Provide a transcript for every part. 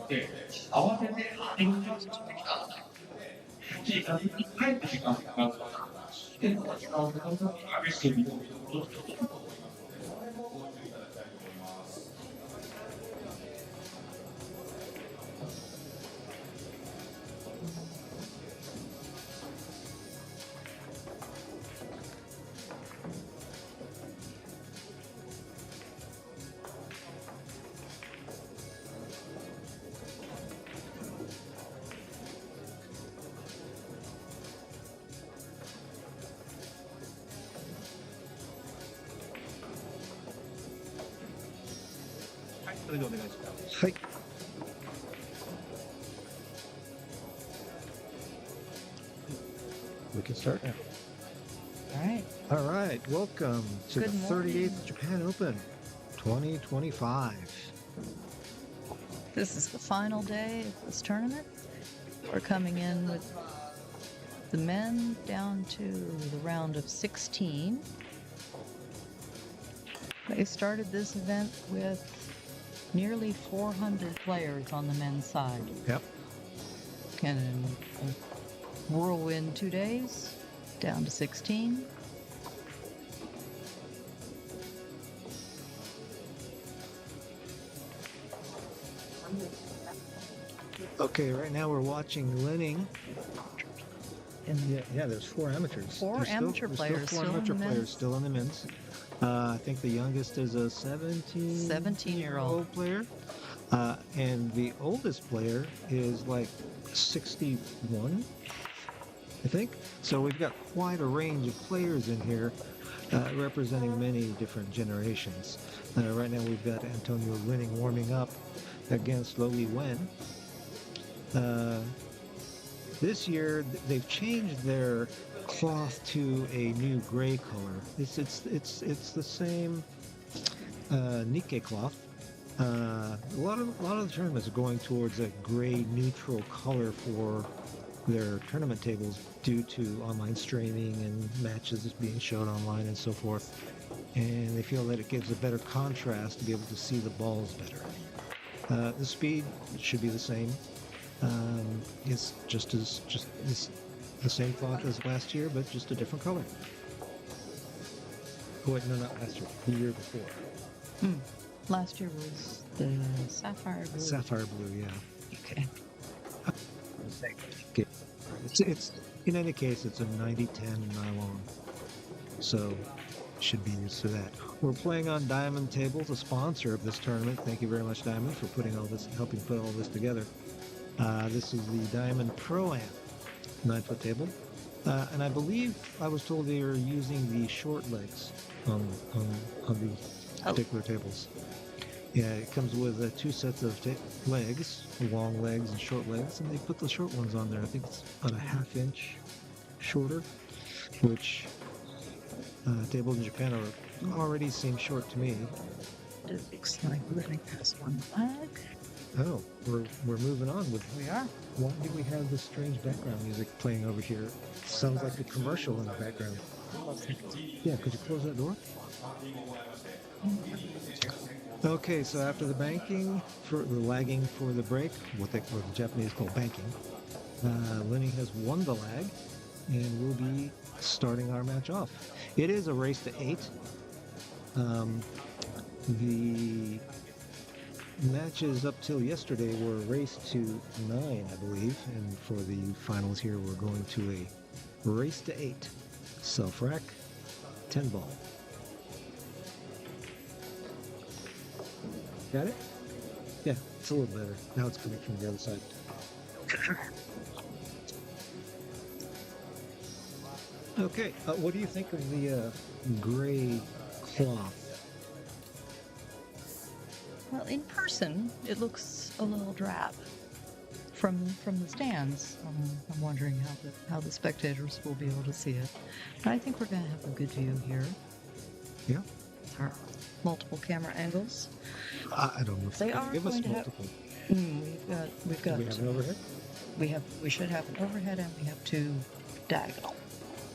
で、慌てて張り紙を作ってきたんだよ。で、帰って時間がかかるから、で、また時間をかかるから、試してみようと戻ってきた。はい、それでお願いします。はい。We can start now. All right. All right. Welcome to Good the morning. 38th Japan Open 2025. This is the final day of this tournament. We're coming in with the men down to the round of 16. They started this event with nearly 400 players on the men's side. Yep. And in a whirlwind 2 days, down to 16. Okay, right now we're watching Linning. And Yeah, there's four amateurs. Four amateur players Four still in amateur the players men's. still in the men's. I think the youngest is a 17-year-old player. And the oldest player is like 61, I think. So we've got quite a range of players in here representing many different generations. Right now we've got Antonio Linning warming up against Li-Wen. This year they've changed their cloth to a new gray color. It's the same Nikkei cloth. A lot of the tournaments are going towards a gray neutral color for their tournament tables due to online streaming and matches being shown online and so forth. And they feel that it gives a better contrast to be able to see the balls better. The speed should be the same. It's just the same cloth as last year, but just a different color. Oh wait, no, not last year. The year before. Last year was the sapphire blue. Sapphire blue, yeah. Okay. It's in any case, it's a 90-10 nylon, so should be used to that. We're playing on Diamond Tables, a sponsor of this tournament. Thank you very much, Diamond, for helping put all this together. This is the Diamond Pro-Am 9-foot table, and I believe I was told they are using the short legs on these particular tables. Yeah, it comes with two sets of legs, long legs and short legs, and they put the short ones on there. I think it's about a half-inch shorter, which tables in Japan already seem short to me. It looks like Living has one leg. Oh, we're moving on with. We are. Why do we have this strange background music playing over here? It sounds like a commercial in the background. Yeah, could you close that door? Okay, so after the banking, for the lagging for the break, what the Japanese call banking, Linning has won the lag, and we'll be starting our match off. It is a race to 8. The matches up till yesterday were a race to 9, I believe, and for the finals here, we're going to a race to 8. Self-rack, 10 ball. Got it? Yeah, it's a little better. Now it's coming from the other side. Okay, what do you think of the gray cloth? Well, in person, it looks a little drab from the stands. I'm wondering how the spectators will be able to see it. But I think we're going to have a good view here. Yeah. Our multiple camera angles. I don't know if They can are give us going to multiple. We've got. Do we have an overhead? We should have an overhead, and we have 2 diagonal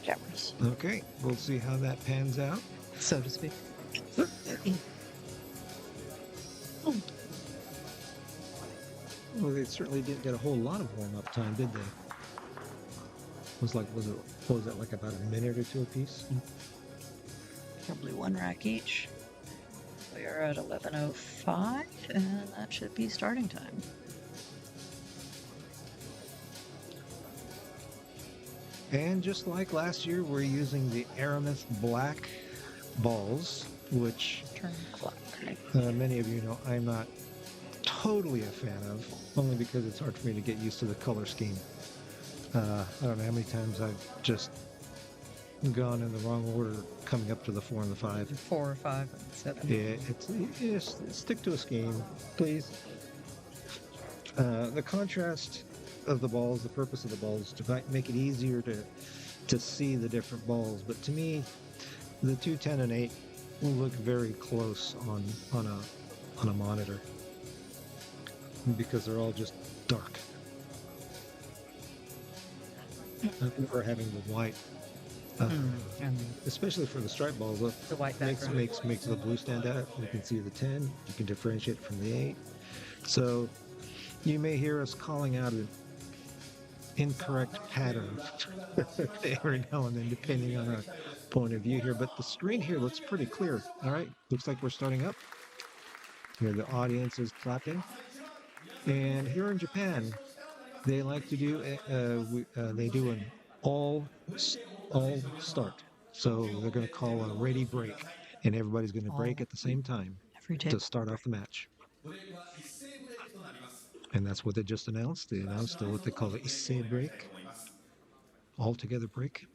cameras, Okay, we'll see how that pans out. so to speak. Well, they certainly didn't get a whole lot of warm-up time, did they? Was it, what was it, like about a minute or two apiece? Probably one rack each. We are at 11:05, and that should be starting time. And just like last year, we're using the Aramis black balls, which Turn clock. many of you know I'm not totally a fan of, only because it's hard for me to get used to the color scheme. I don't know how many times I've just gone in the wrong order coming up to the 4 and the 5. 4 or 5 and 7. Yeah, stick to a scheme, please. The contrast of the balls, the purpose of the balls, to make it easier to see the different balls. But to me, the 2, 10, and 8 will look very close on a monitor because they're all just dark. I prefer having the white, And especially for the stripe balls. the white background. Makes the blue stand out. You can see the 10. You can differentiate it from the 8. So you may hear us calling out an incorrect pattern every now and then, depending on our point of view here. But the screen here looks pretty clear. All right, looks like we're starting up. Here the audience is clapping. And here in Japan, they like to do they do an all start. So they're going to call a ready break, and everybody's going to break at the same time Every to table. start off the match. And that's what they just announced. They announced what they call the issei break, all together break.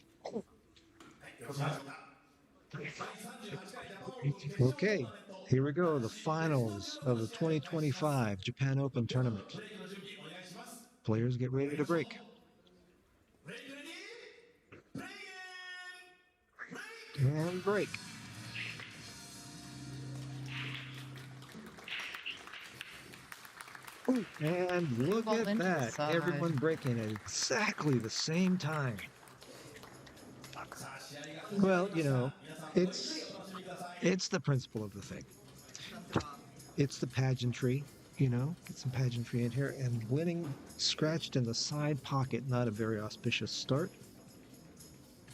Okay, here we go. The finals of the 2025 Japan Open Tournament. Players get ready to break. And break. And look Ball at into the that. side. Everyone breaking at exactly the same time. Well, you know, it's the principle of the thing. It's the pageantry, you know, get some pageantry in here, and winning scratched in the side pocket, not a very auspicious start.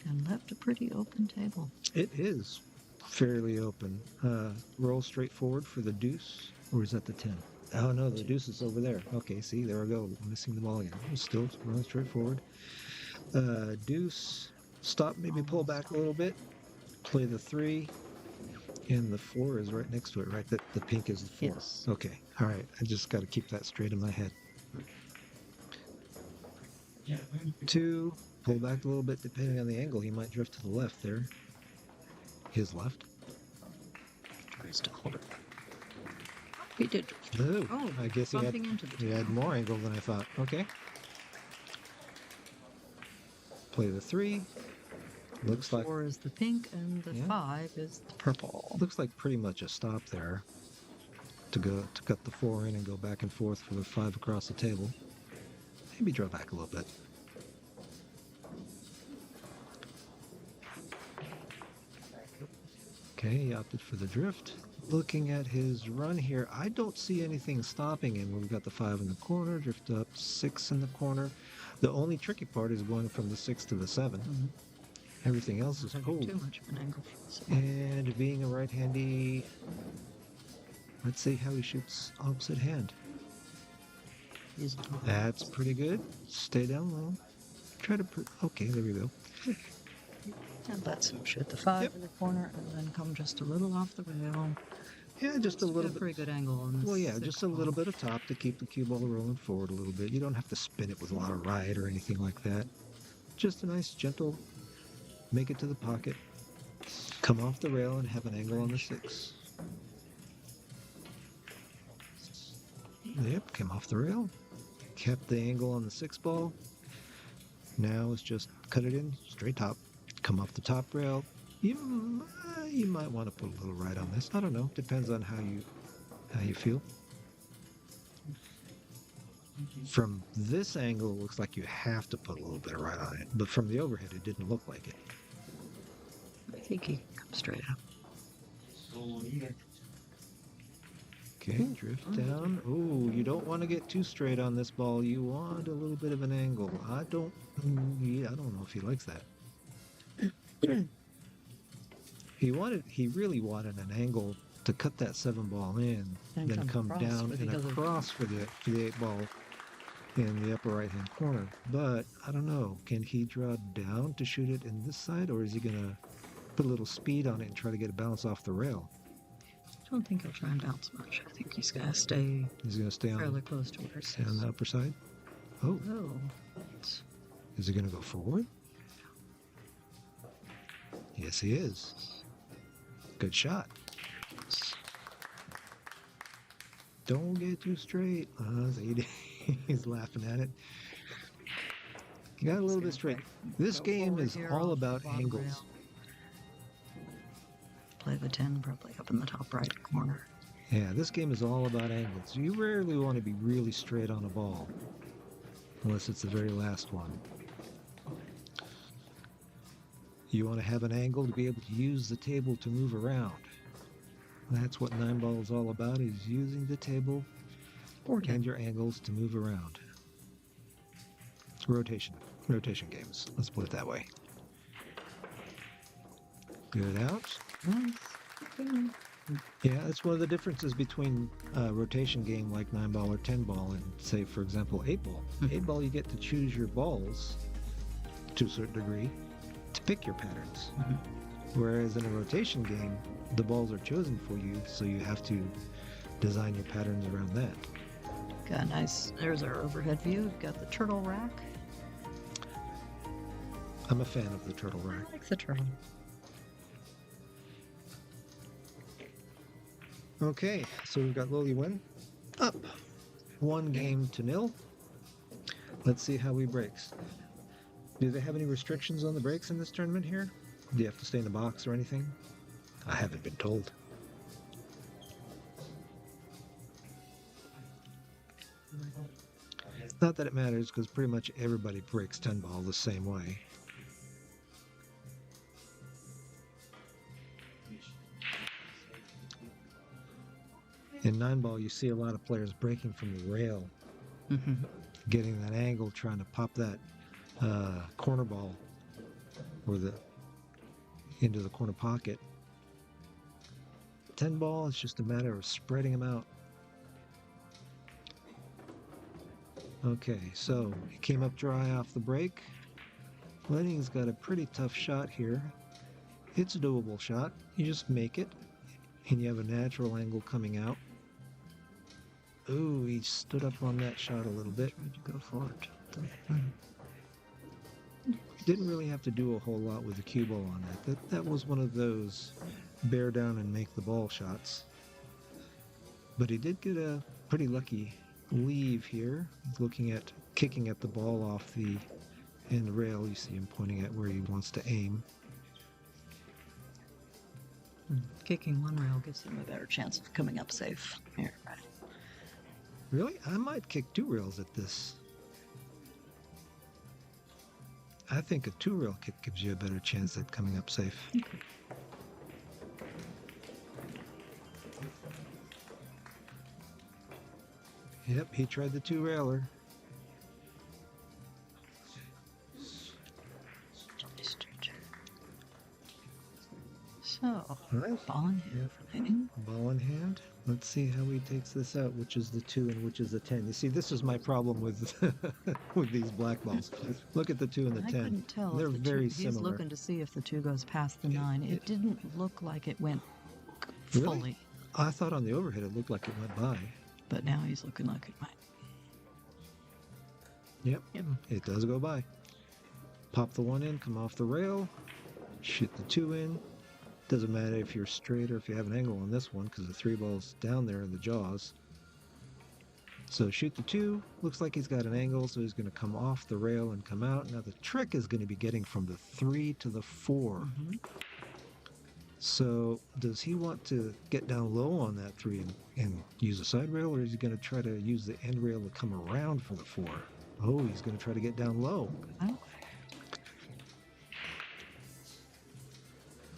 And left a pretty open table. It is fairly open. Roll straight forward for the deuce, or is that the 10? Oh no, the deuce is over there. Okay, see, there we go. Missing the ball again. Still rolling straight forward. Deuce, stop, maybe pull back a little bit. Play the 3, and the 4 is right next to it, right? The pink is the 4. Yes. Okay, all right. I just got to keep that straight in my head. 2, pull back a little bit depending on the angle. He might drift to the left there. His left. Tries to hold it. He did. Oh, Oh, I guess he bumping into the had more angle than I thought. Okay. Play the 3. Looks like 4 is the pink, and the Yeah. 5 is the purple. looks like pretty much a stop there to cut the 4 in and go back and forth for the 5 across the table. Maybe draw back a little bit. Okay, he opted for the drift. Looking at his run here, I don't see anything stopping him. We've got the 5 in the corner, drift up 6 in the corner. The only tricky part is going from the 6 to the 7. Mhm. Everything else is cool. Too much of an angle for this. And being a right-handy, let's see how he shoots opposite hand. He's- That's pretty good. Stay down low. Try to put, okay, there we go. And let's him shoot the 5 Yep. in the corner, and then come just a little off the rail. Yeah, just a little Get bit. pretty good angle on this. Well, yeah, just a little bit of top to keep the cue ball rolling forward a little bit. You don't have to spin it with a lot of ride or anything like that. Just a nice, gentle, make it to the pocket, come off the rail, and have an angle on the 6. Yep, came off the rail, kept the angle on the 6 ball. Now it's just cut it in, straight top, come off the top rail. You might want to put a little ride on this. I don't know. Depends on how you feel. From this angle, it looks like you have to put a little bit of ride on it. But from the overhead, it didn't look like it. I think he can come straight up. Okay, drift down. Oh, you don't want to get too straight on this ball. You want a little bit of an angle. I don't know if he likes that. He really wanted an angle to cut that 7 ball in, And then come across down for the and other- across for the 8 ball in the upper right hand corner. But I don't know. Can he draw down to shoot it in this side, or is he gonna put a little speed on it and try to get it bounce off the rail? I don't think he'll try and bounce much. I think he's gonna stay He's gonna stay fairly on, close to where it stay on is. the upper side. Oh, Oh, is he gonna go forward? Yes, he is. Good shot. Don't get too straight. He's laughing at it. You got a little bit straight. This Go game forward is here all off the about bottom angles. rail. Play the 10 probably up in the top right corner. Yeah, this game is all about angles. You rarely want to be really straight on a ball, unless it's the very last one. You want to have an angle to be able to use the table to move around. That's what 9 ball is all about, is using the table and your angles to move around. Rotation games, let's put it that way. Good out. Nice. Yeah, that's one of the differences between a rotation game like 9 ball or 10 ball and, say, for example, 8 ball. 8 ball, you get to choose your balls to a certain degree to pick your patterns. Whereas in a rotation game, the balls are chosen for you, so you have to design your patterns around that. Got a nice, there's our overhead view. We've got the turtle rack. I'm a fan of the turtle rack. I like the turtle. Okay, so we've got Li-Wen up 1-0. Let's see how he breaks. Do they have any restrictions on the breaks in this tournament here? Do you have to stay in the box or anything? I haven't been told. Not that it matters, because pretty much everybody breaks 10 ball the same way. In 9 ball, you see a lot of players breaking from the rail, getting that angle, trying to pop that corner ball or into the corner pocket. 10 ball, it's just a matter of spreading them out. Okay, so he came up dry off the break. Lenning's got a pretty tough shot here. It's a doable shot. You just make it, and you have a natural angle coming out. Ooh, he stood up on that shot a little bit. Tried to go for it. Didn't really have to do a whole lot with the cue ball on that. That was one of those bear down and make the ball shots. But he did get a pretty lucky leave here. He's looking at kicking at the ball off the end rail. You see him pointing at where he wants to aim. Kicking one rail gives him a better chance of coming up safe. Here, right. Really? I might kick 2 rails at this. I think a 2 rail kick gives you a better chance at coming up safe. Okay. Yep, he tried the 2 railer. So, Right. ball in hand for Manning. Ball in hand. Let's see how he takes this out, which is the 2 and which is the 10. You see, this is my problem with with these black balls. Look at the 2 and the 10. I couldn't tell. They're if the very two, he's similar. looking to see if the 2 goes past the 9. It didn't look like it went Really? fully, I thought on the overhead it looked like it went by. but now he's looking like it might. Yep, Yep. it does go by. Pop the 1 in, come off the rail, shoot the 2 in. Doesn't matter if you're straight or if you have an angle on this one, because the 3 ball's down there in the jaws. So shoot the 2. Looks like he's got an angle, so he's going to come off the rail and come out. Now the trick is going to be getting from the 3 to the 4. So does he want to get down low on that 3 and use a side rail, or is he going to try to use the end rail to come around for the 4? Oh, he's going to try to get down low. Oh,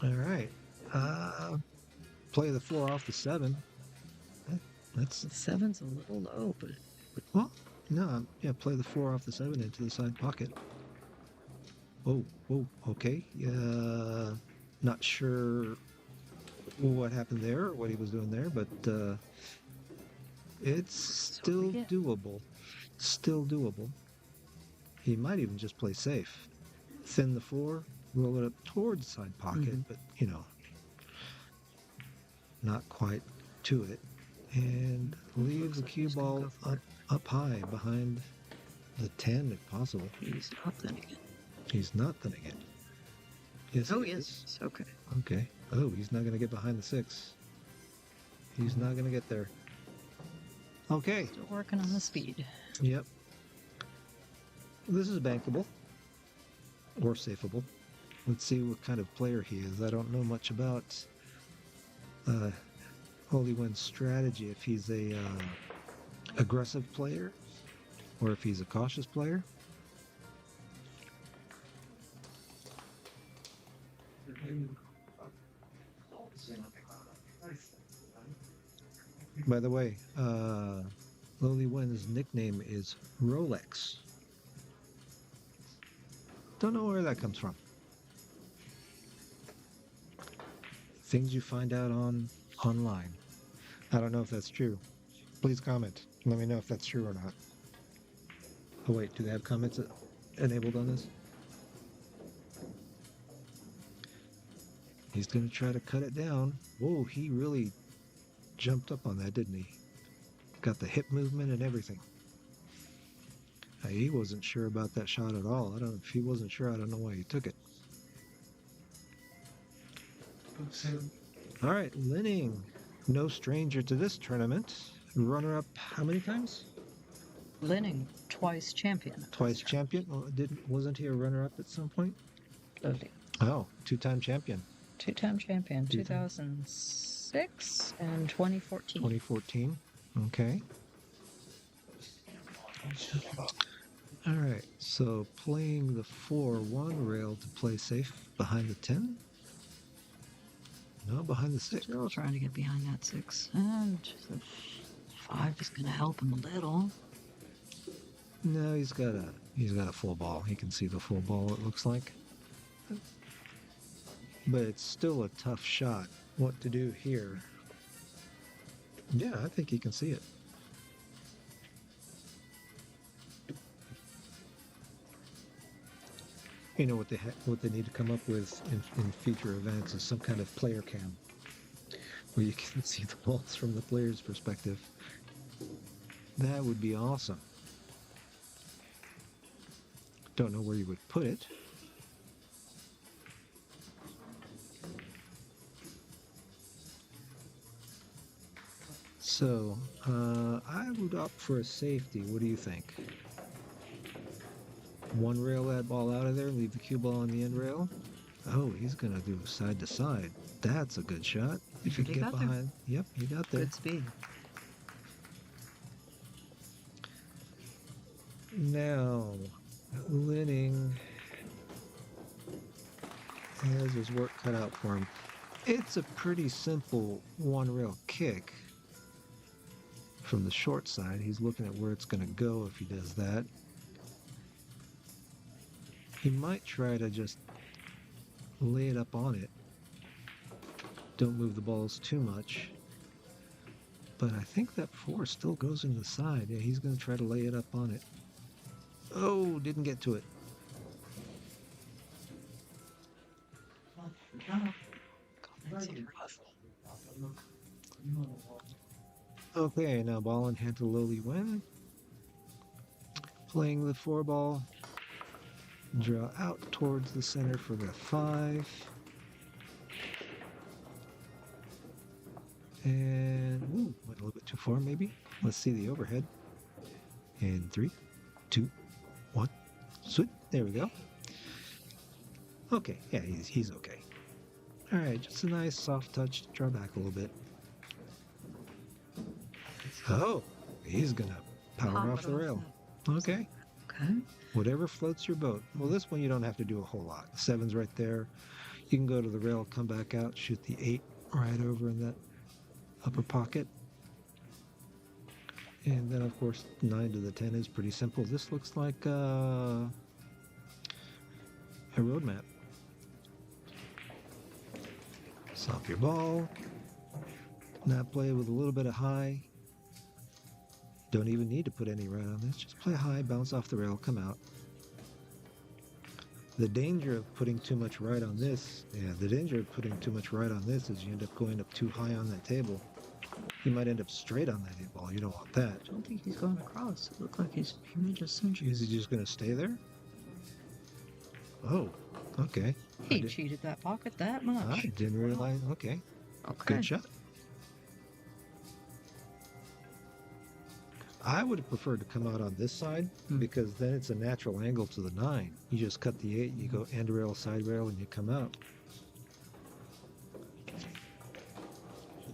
All right. Play the 4 off the 7. That's The 7's a little low, but well, no, yeah. Play the 4 off the 7 into the side pocket. Oh, okay. Not sure what happened there or what he was doing there, but it's what we still get. doable. Still doable. He might even just play safe. Thin the 4, roll it up towards the side pocket, but not quite to it. And leave the cue He's gonna ball go for up high behind the 10 if possible. He's not thinning it. He's not thinning it. Yes, Oh, he yes. is. Okay. Okay. Oh, he's not going to get behind the 6. He's not going to get there. Okay. Still working on the speed. Yep. This is bankable. Or safeable. Let's see what kind of player he is. I don't know much about Li-Wen's strategy. If he's a aggressive player or if he's a cautious player. By the way, Li-Wen's nickname is Rolex. Don't know where that comes from. Things you find out online. I don't know if that's true. Please comment. Let me know if that's true or not. Oh wait, do they have comments enabled on this? He's going to try to cut it down. Whoa, he really jumped up on that, didn't he? Got the hip movement and everything. He wasn't sure about that shot at all. I don't know if he wasn't sure. I don't know why he took it. All right, Linning, no stranger to this tournament. Runner-up how many times? Linning, twice champion. Twice champion. Well, wasn't he a runner-up at some point? Oh, 2-time champion. 2-time champion, Two-time. 2006 and 2014. 2014. Okay. All right. So playing the 4-1 rail to play safe behind the 10. No, behind the 6. Still trying to get behind that 6. And the 5 is going to help him a little. No, he's got a full ball. He can see the full ball, it looks like. But it's still a tough shot. What to do here? Yeah, I think he can see it. You know what they need to come up with in future events is some kind of player cam where you can see the balls from the player's perspective. That would be awesome. Don't know where you would put it. So, I would opt for a safety. What do you think? One rail that ball out of there, leave the cue ball on the end rail. Oh, he's going to do side to side. That's a good shot. If you He get got there. behind. Yep, he got there. Good speed. Now, Linning has his work cut out for him. It's a pretty simple one rail kick from the short side. He's looking at where it's going to go if he does that. He might try to just lay it up on it. Don't move the balls too much. But I think that 4 still goes into the side. Yeah, he's going to try to lay it up on it. Oh, didn't get to it. Okay, now ball in hand to Li-Wen. Playing the 4 ball. Draw out towards the center for the 5. And, ooh, went a little bit too far maybe. Let's see the overhead. And 3, 2, 1. Sweet. There we go. Okay, yeah, he's okay. All right, just a nice soft touch. Draw back a little bit. Oh, he's gonna power off the rail. Okay. Okay. Whatever floats your boat. Well, this one you don't have to do a whole lot. The 7's right there. You can go to the rail, come back out, shoot the 8 right over in that upper pocket. And then, of course, 9 to the 10 is pretty simple. This looks like a road map. Stop your ball. Now play with a little bit of high. Don't even need to put any right on this. Just play high, bounce off the rail, come out. The danger of putting too much right on this, the danger of putting too much right on this is you end up going up too high on that table. You might end up straight on that 8 ball. You don't want that. I don't think he's going across. It looked like he may just send you. Is he just going to stay there? Oh, okay. He cheated that pocket that much. I didn't realize. Okay, Okay. good shot. I would have preferred to come out on this side because then it's a natural angle to the 9. You just cut the 8, you go end rail, side rail, and you come out.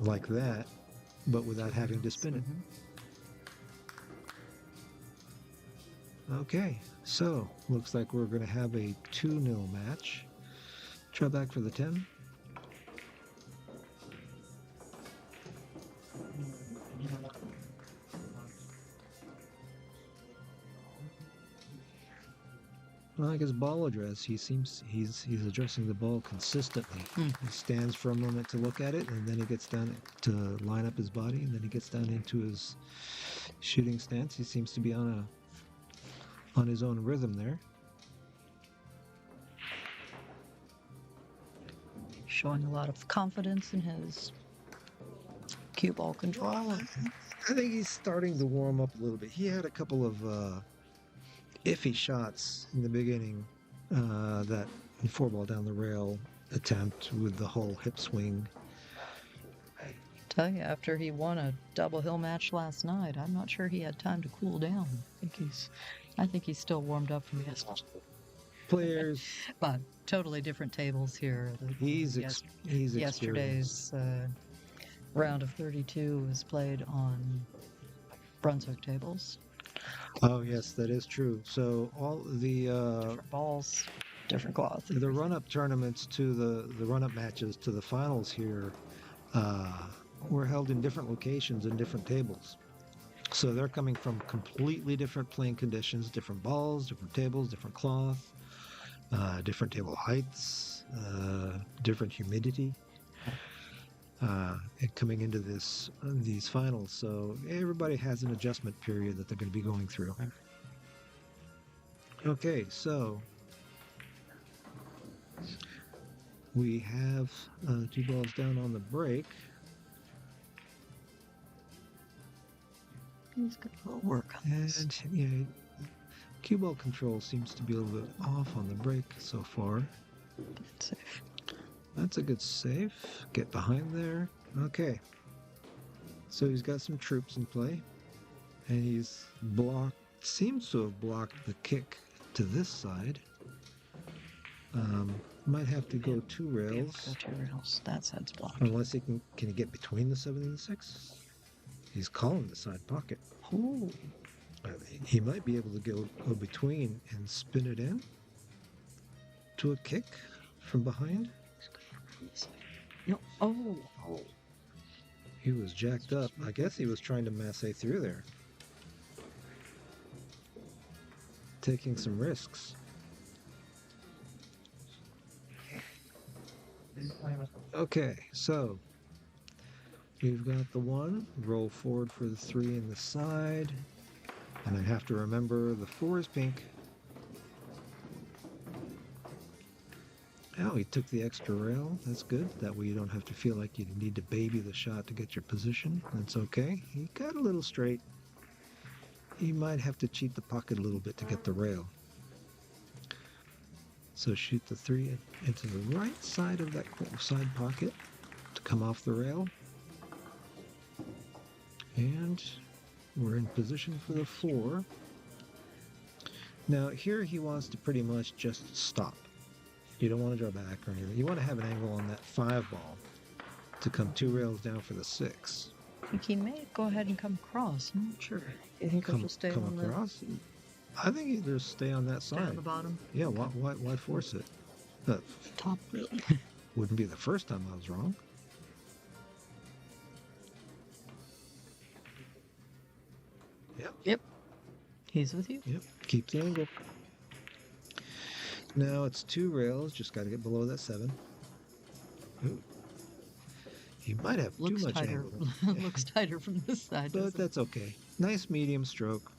Like that, but without having to spin it. Okay, so looks like we're going to have a 2-0 match. Try back for the 10. Like his ball address, he's addressing the ball consistently. He stands for a moment to look at it, and then he gets down to line up his body, and then he gets down into his shooting stance. He seems to be on his own rhythm there. Showing a lot of confidence in his cue ball control. I think he's starting to warm up a little bit. He had a couple of iffy shots in the beginning. That 4-ball down the rail attempt with the whole hip swing. Tell you, after he won a double hill match last night, I'm not sure he had time to cool down. I think he's still warmed up from yesterday. Players, But totally different tables here. he's experienced. Yesterday's round of 32 was played on Brunswick tables. Oh yes, that is true. So all the Different balls, different cloth. the run-up tournaments to the run-up matches to the finals here were held in different locations and different tables. So they're coming from completely different playing conditions, different balls, different tables, different cloth, different table heights, different humidity. And coming into these finals, so everybody has an adjustment period that they're going to be going through. Okay, so we have 2 balls down on the break. He's got a little work on this. And yeah, cue ball control seems to be a little bit off on the break so far. It's safe. That's a good save. Get behind there. Okay. So he's got some troops in play. And he's seems to have blocked the kick to this side. Might have to go 2 rails. Go 2 rails. That side's blocked. Unless he can he get between the 7 and the 6? He's calling the side pocket. Oh. He might be able to go between and spin it in to a kick from behind. No. Oh. He was jacked up. I guess he was trying to masse through there. Taking some risks. Okay, so we've got the 1. Roll forward for the 3 in the side. And I have to remember the 4 is pink. Oh, he took the extra rail. That's good. That way you don't have to feel like you need to baby the shot to get your position. That's okay. He got a little straight. He might have to cheat the pocket a little bit to get the rail. So shoot the 3 into the right side of that side pocket to come off the rail. And we're in position for the 4. Now here he wants to pretty much just stop. You don't want to draw back or anything. You want to have an angle on that 5 ball to come 2 rails down for the 6. I think he may go ahead and come across. I'm not sure. You think he'll just stay on across? I think he'll just stay on that side. on the bottom? Yeah, why force it? Top. Wouldn't be the first time I was wrong. Yep. He's with you. Yep. Keep the angle. Now it's 2 rails. Just got to get below that 7. Ooh. You might have Looks too much tighter. angle. Looks tighter from this side. But doesn't it? that's okay. Nice medium stroke.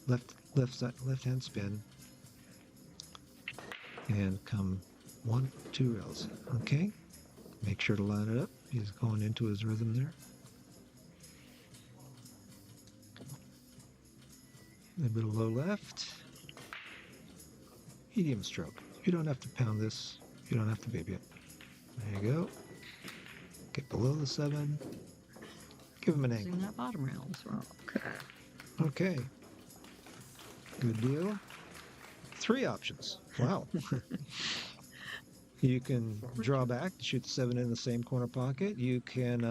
Left hand spin. And come 1, 2 rails. Okay. Make sure to line it up. He's going into his rhythm there. A bit of low left. Medium stroke. You don't have to pound this. You don't have to baby it. There you go. Get below the 7. Give him an angle. Using that bottom rail as well. Okay. Okay. Good deal. 3 options. Wow. You can draw back to shoot the 7 in the same corner pocket. You can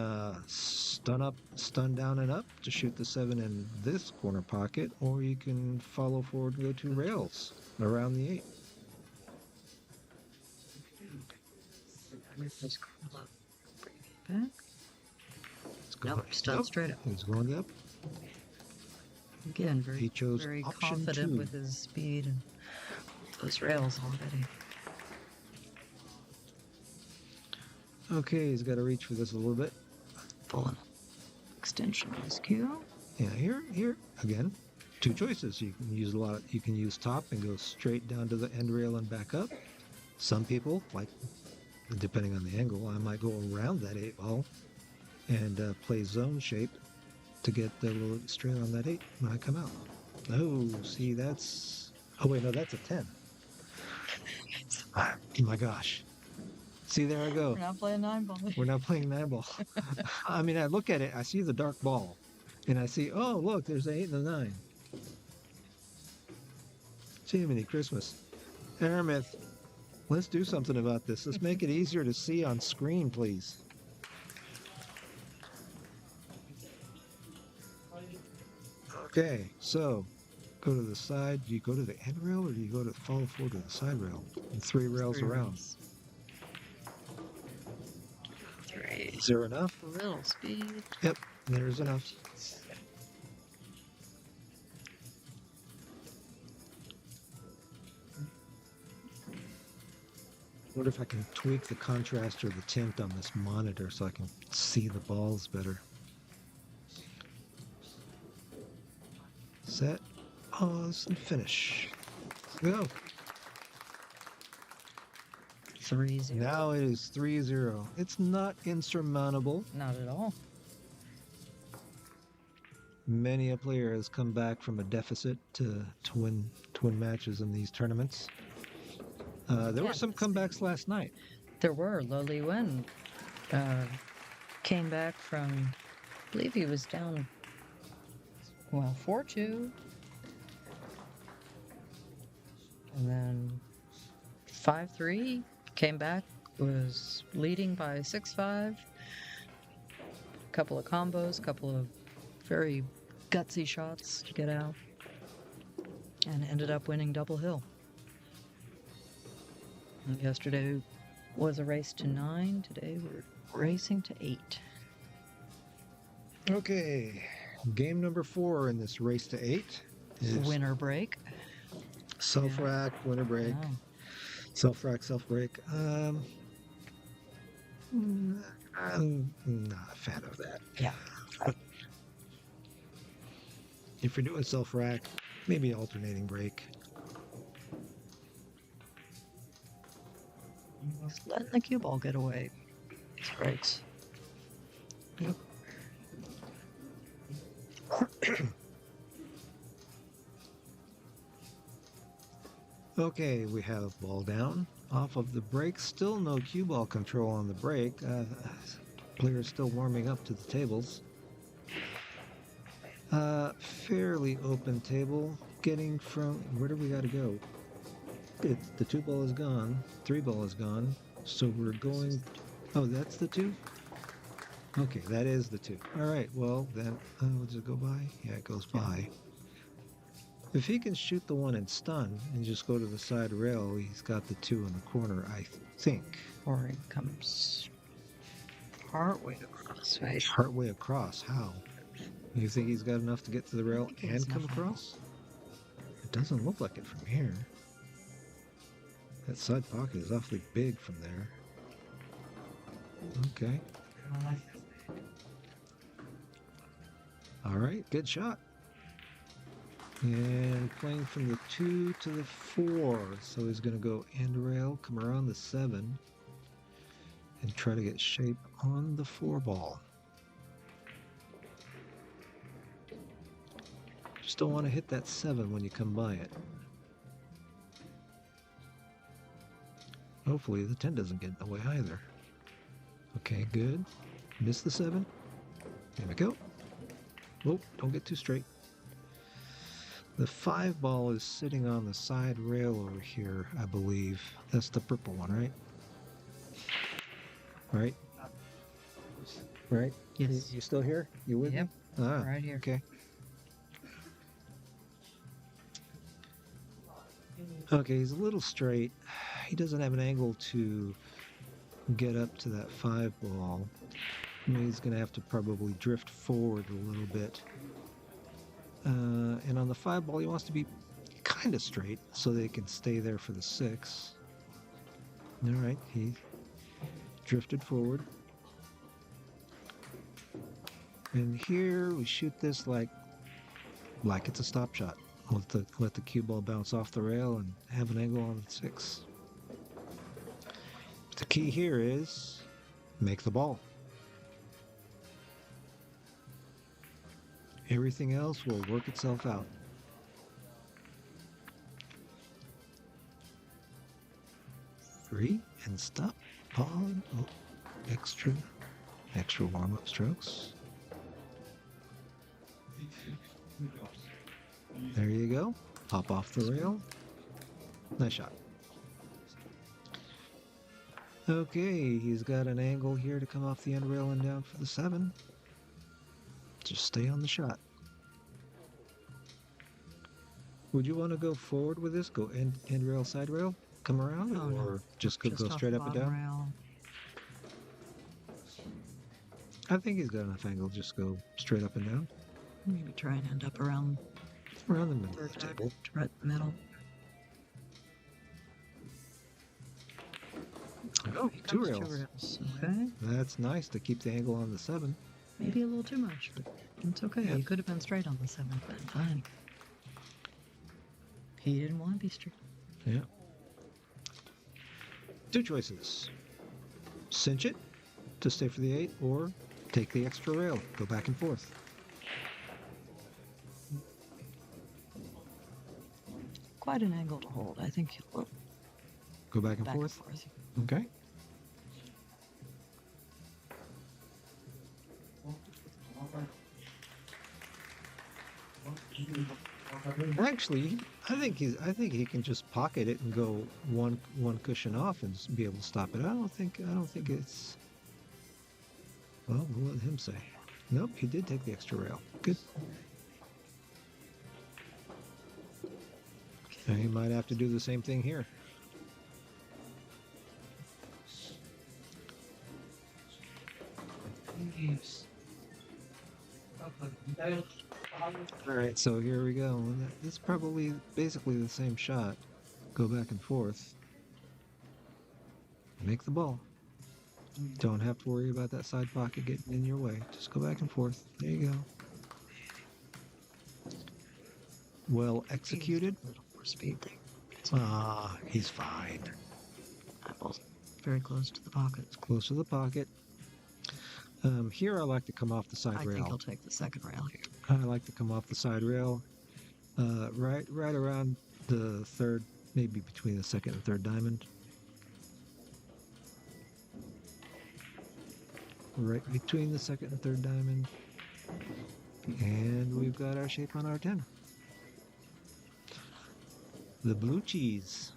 stun down and up to shoot the 7 in this corner pocket, or you can follow forward and go 2 rails around the 8. Just curl up. Bring it back. It's going Nope, stun straight up. It's going up. Again, He chose very option confident 2. with his speed and those rails already. Okay, he's got to reach for this a little bit. Full extension is cue. Yeah, here again. 2 choices. You can use you can use top and go straight down to the end rail and back up. Some people, like depending on the angle, I might go around that 8 ball and play zone shape to get a little bit straight on that 8 when I come out. Oh, see, that's... Oh, wait, no, that's a 10. Oh, my gosh. See, there I go. We're not playing 9 ball. We're not playing 9 ball. I mean, I look at it, I see the dark ball, and I see, oh, look, there's the 8 and the 9. Jiminy Christmas. Aramith, let's do something about this. Let's make it easier to see on screen, please. Okay, so go to the side. Do you go to the end rail or do you go to follow forward to the side rail? And 3 rails around. 3. Is there enough? A little speed. Yep, there's enough. I wonder if I can tweak the contrast or the tint on this monitor so I can see the balls better. Set, pause, and finish. Go. 3-0. Now it is 3-0. It's not insurmountable. Not at all. Many a player has come back from a deficit to win matches in these tournaments. There were some comebacks last night. There were. Li-Wen came back from, I believe he was down, well, 4-2. And then 5-3, came back, was leading by 6-5. Couple of combos, couple of very gutsy shots to get out. And ended up winning double hill. And yesterday was a race to 9. Today we're racing to 8. Okay, game number 4 in this race to 8 is Winner break. self-rack, winner break, Oh. self-rack, self-break. I'm not a fan of that. Yeah. If you're doing self-rack, maybe alternating break. Just letting the cue ball get away. These breaks. Yep. Okay, we have ball down off of the break. Still no cue ball control on the break. Players still warming up to the tables. Fairly open table. Getting from where do we got to go? The 2 ball is gone. 3 ball is gone. So we're going. Oh, that's the 2. Okay, that is the 2. All right. Well, then does it go by? Yeah, it goes by. If he can shoot the 1 and stun and just go to the side rail, he's got the 2 in the corner, I think. Or it comes partway across, right? Partway across. How? You think he's got enough to get to the rail think he has and come enough angle. across? It doesn't look like it from here. That side pocket is awfully big from there. Okay. All right, good shot. And playing from the 2 to the 4. So he's going to go end rail, come around the 7, and try to get shape on the 4 ball. Just don't want to hit that 7 when you come by it. Hopefully the 10 doesn't get in the way either. Okay, good. Miss the 7. There we go. Oh, don't get too straight. The 5 ball is sitting on the side rail over here, I believe. That's the purple one, right? Right? Right? Yes. You still here? You with Yep. me? Ah, Right here. okay. Okay, he's a little straight. He doesn't have an angle to get up to that 5 ball. I mean, he's going to have to probably drift forward a little bit. And on the 5 ball, he wants to be kind of straight so they can stay there for the 6. All right, he drifted forward. And here we shoot this like it's a stop shot. Let the cue ball bounce off the rail and have an angle on the 6. The key here is make the ball. Everything else will work itself out. Three and stop. On. Oh, extra warm-up strokes. There you go. Hop off the rail. Nice shot. Okay, he's got an angle here to come off the end rail and down for the 7. Just stay on the shot. Would you want to go forward with this? Go end rail, side rail? Come around? Oh, or no. just go Just off straight the up and bottom down? rail. I think he's got enough angle. Just go straight up and down. Maybe try and end up around Around the middle of the table. right middle. Oh, Here 2 comes rails. 2 rails. Okay. That's nice to keep the angle on the 7. Maybe a little too much, but it's okay. Yeah. He could have been straight on the 7th, but fine. He didn't want to be straight. Yeah. 2 choices. Cinch it to stay for the 8, or take the extra rail. Go back and forth. Quite an angle to hold. I think he'll Go back and back forth. and forth. Okay. Actually, I think he can just pocket it and go one cushion off and be able to stop it. I don't think it's. Well, we'll let him say. Nope, he did take the extra rail. Good. And he might have to do the same thing here. All right, so here we go. It's probably basically the same shot. Go back and forth. Make the ball. Don't have to worry about that side pocket getting in your way. Just go back and forth. There you go. Well executed. A little more speed there. Ah, he's fine. Apple's very close to the pocket. It's close to the pocket. Here I like to come off the side I rail. think he'll take the 2nd rail here. I like to come off the side rail, right around the 3rd, maybe between the 2nd and 3rd diamond. Right between the 2nd and 3rd diamond. And we've got our shape on our 10. The blue cheese.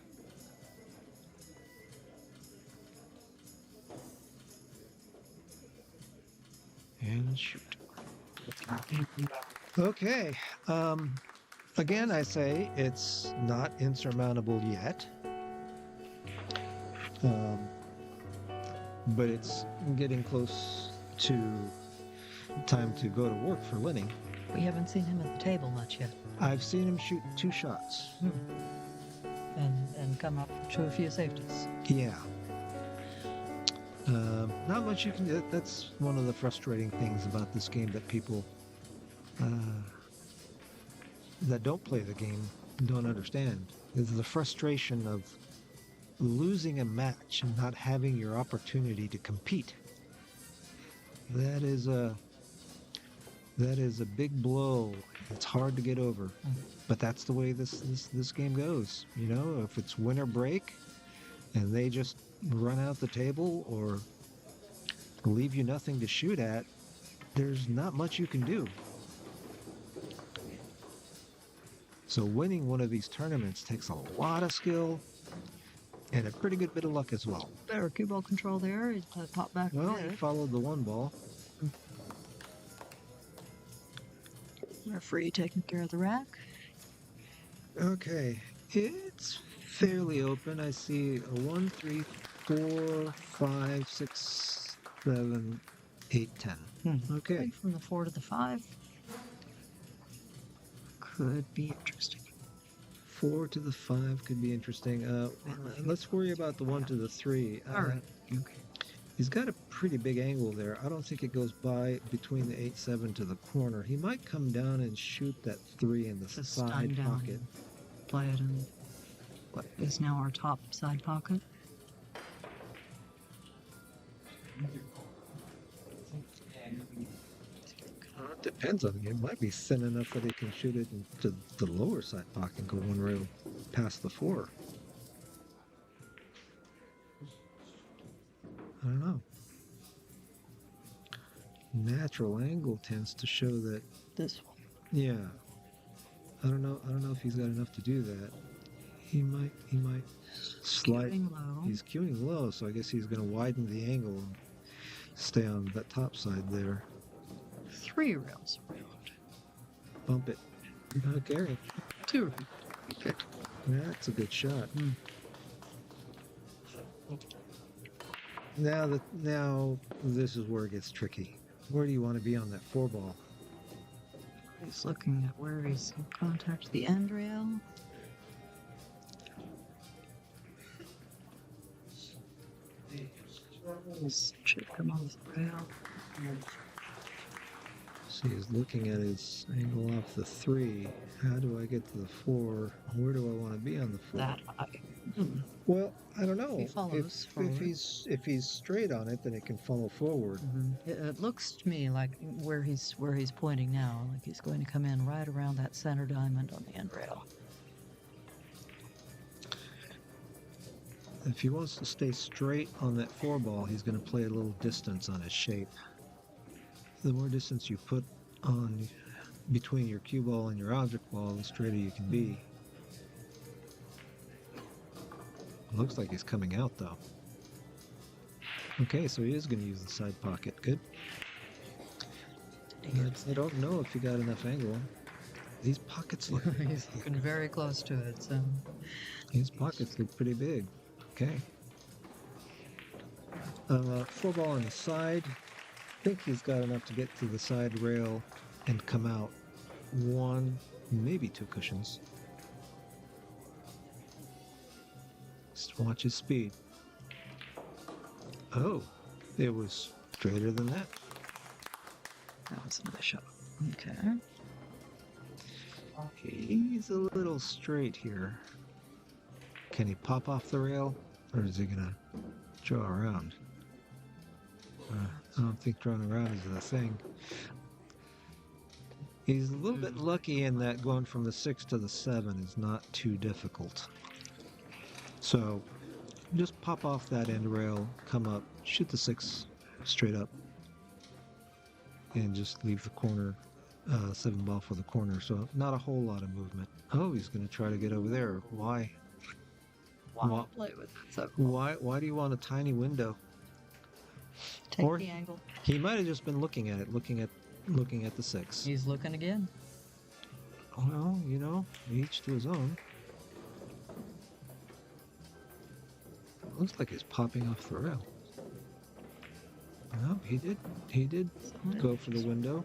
And shoot. Okay. Again, I say it's not insurmountable yet. But it's getting close to time to go to work for Lenny. We haven't seen him at the table much yet. I've seen him shoot 2 shots. And come up to a few safeties. Yeah. Not much you can do. That's one of the frustrating things about this game that people that don't play the game don't understand. Is the frustration of losing a match and not having your opportunity to compete. That is a big blow. It's hard to get over. But that's the way this game goes. You know, if it's win or break and they just run out the table or leave you nothing to shoot at, there's not much you can do. So winning one of these tournaments takes a lot of skill and a pretty good bit of luck as well. Better cue ball control there. He popped back. Well, he followed the 1 ball. Referee taking care of the rack. Okay, it's fairly open. I see a 1, 3, 4, 5, 6, 7, 8, 10. Okay. From the 4 to the 5. Could be interesting. 4 to the 5 could be interesting. Let's worry about the 1 to the 3. All right. Okay. He's got a pretty big angle there. I don't think it goes by between the 8-7 to the corner. He might come down and shoot that 3 in the Just side stand down pocket. and play it in what is now our top side pocket. It depends on him. It might be thin enough that he can shoot it into the lower side pocket and go 1 rail past the 4. I don't know. Natural angle tends to show that. This one. Yeah. I don't know if he's got enough to do that. He might slide. Queuing low. He's queuing low, so I guess he's going to widen the angle and stay on that top side there. 3 rails around. Bump it. Okay. 2 rails. Okay. That's a good shot. Now this is where it gets tricky. Where do you want to be on that 4 ball? He's looking at where he's in contact the end rail. Should come on the rail. So he's looking at his angle off the 3. How do I get to the 4? Where do I want to be on the 4? That high. Well, I don't know. He follows if forward. if he's straight on it, then it can funnel forward. It looks to me like where he's pointing now, like he's going to come in right around that center diamond on the end rail. If he wants to stay straight on that 4 ball, he's going to play a little distance on his shape. The more distance you put on between your cue ball and your object ball, the straighter you can be. Looks like he's coming out though. Okay, so he is going to use the side pocket. Good. I don't know if he got enough angle. These pockets look. He's looking very close to it, so. These pockets look pretty big. Okay. 4 ball on the side. I think he's got enough to get to the side rail and come out 1, maybe 2 cushions. Just watch his speed. Oh, it was straighter than that. That was another shot. Okay. He's a little straight here. Can he pop off the rail, or is he gonna draw around? I don't think drawing around is the thing. He's a little bit lucky in that going from the 6 to the 7 is not too difficult. So just pop off that end rail, come up, shoot the 6 straight up, and just leave the corner, 7 ball for the corner. So not a whole lot of movement. Oh, he's going to try to get over there. Why? Why play with it? So Why do you want a tiny window? take Or- the angle. He might have just been looking at it, looking at the 6. He's looking again. Well, you know, each to his own. Looks like he's popping off the rail. Well, he did go for the window.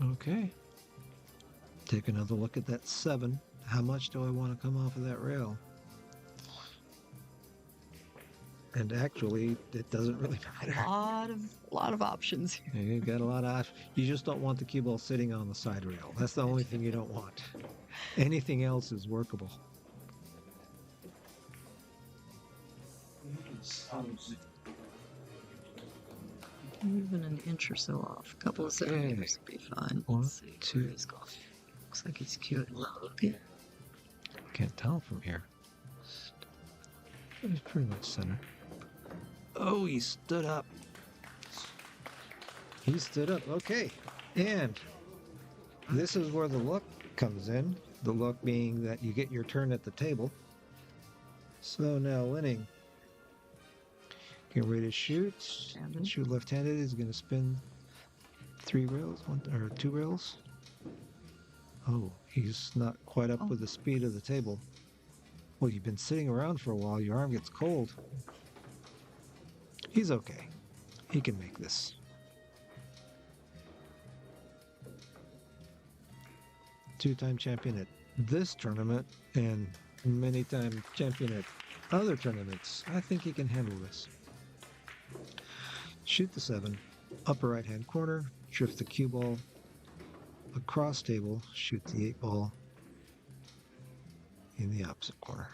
Okay. Take another look at that 7. How much do I want to come off of that rail? And actually, it doesn't really matter. A lot of options here. Yeah, you got a lot of. You just don't want the cue ball sitting on the side rail. That's the only thing you don't want. Anything else is workable. Even an inch or so off. A couple of centimeters would be fine. One, Let's see two. where he's going. Looks like he's cute. Okay. Can't tell from here. He's pretty much center. Oh, he stood up. He stood up. Okay. And this is where the luck comes in. The luck being that you get your turn at the table. So now Linning. Get ready to shoot. Left-handed. Shoot left-handed. He's going to spin 3 rails, 2 rails. Oh, he's not quite up with the speed of the table. Well, you've been sitting around for a while. Your arm gets cold. He's okay. He can make this. Two-time champion at this tournament and many-time champion at other tournaments. I think he can handle this. Shoot the 7, upper right-hand corner, drift the cue ball across table, shoot the 8 ball in the opposite corner.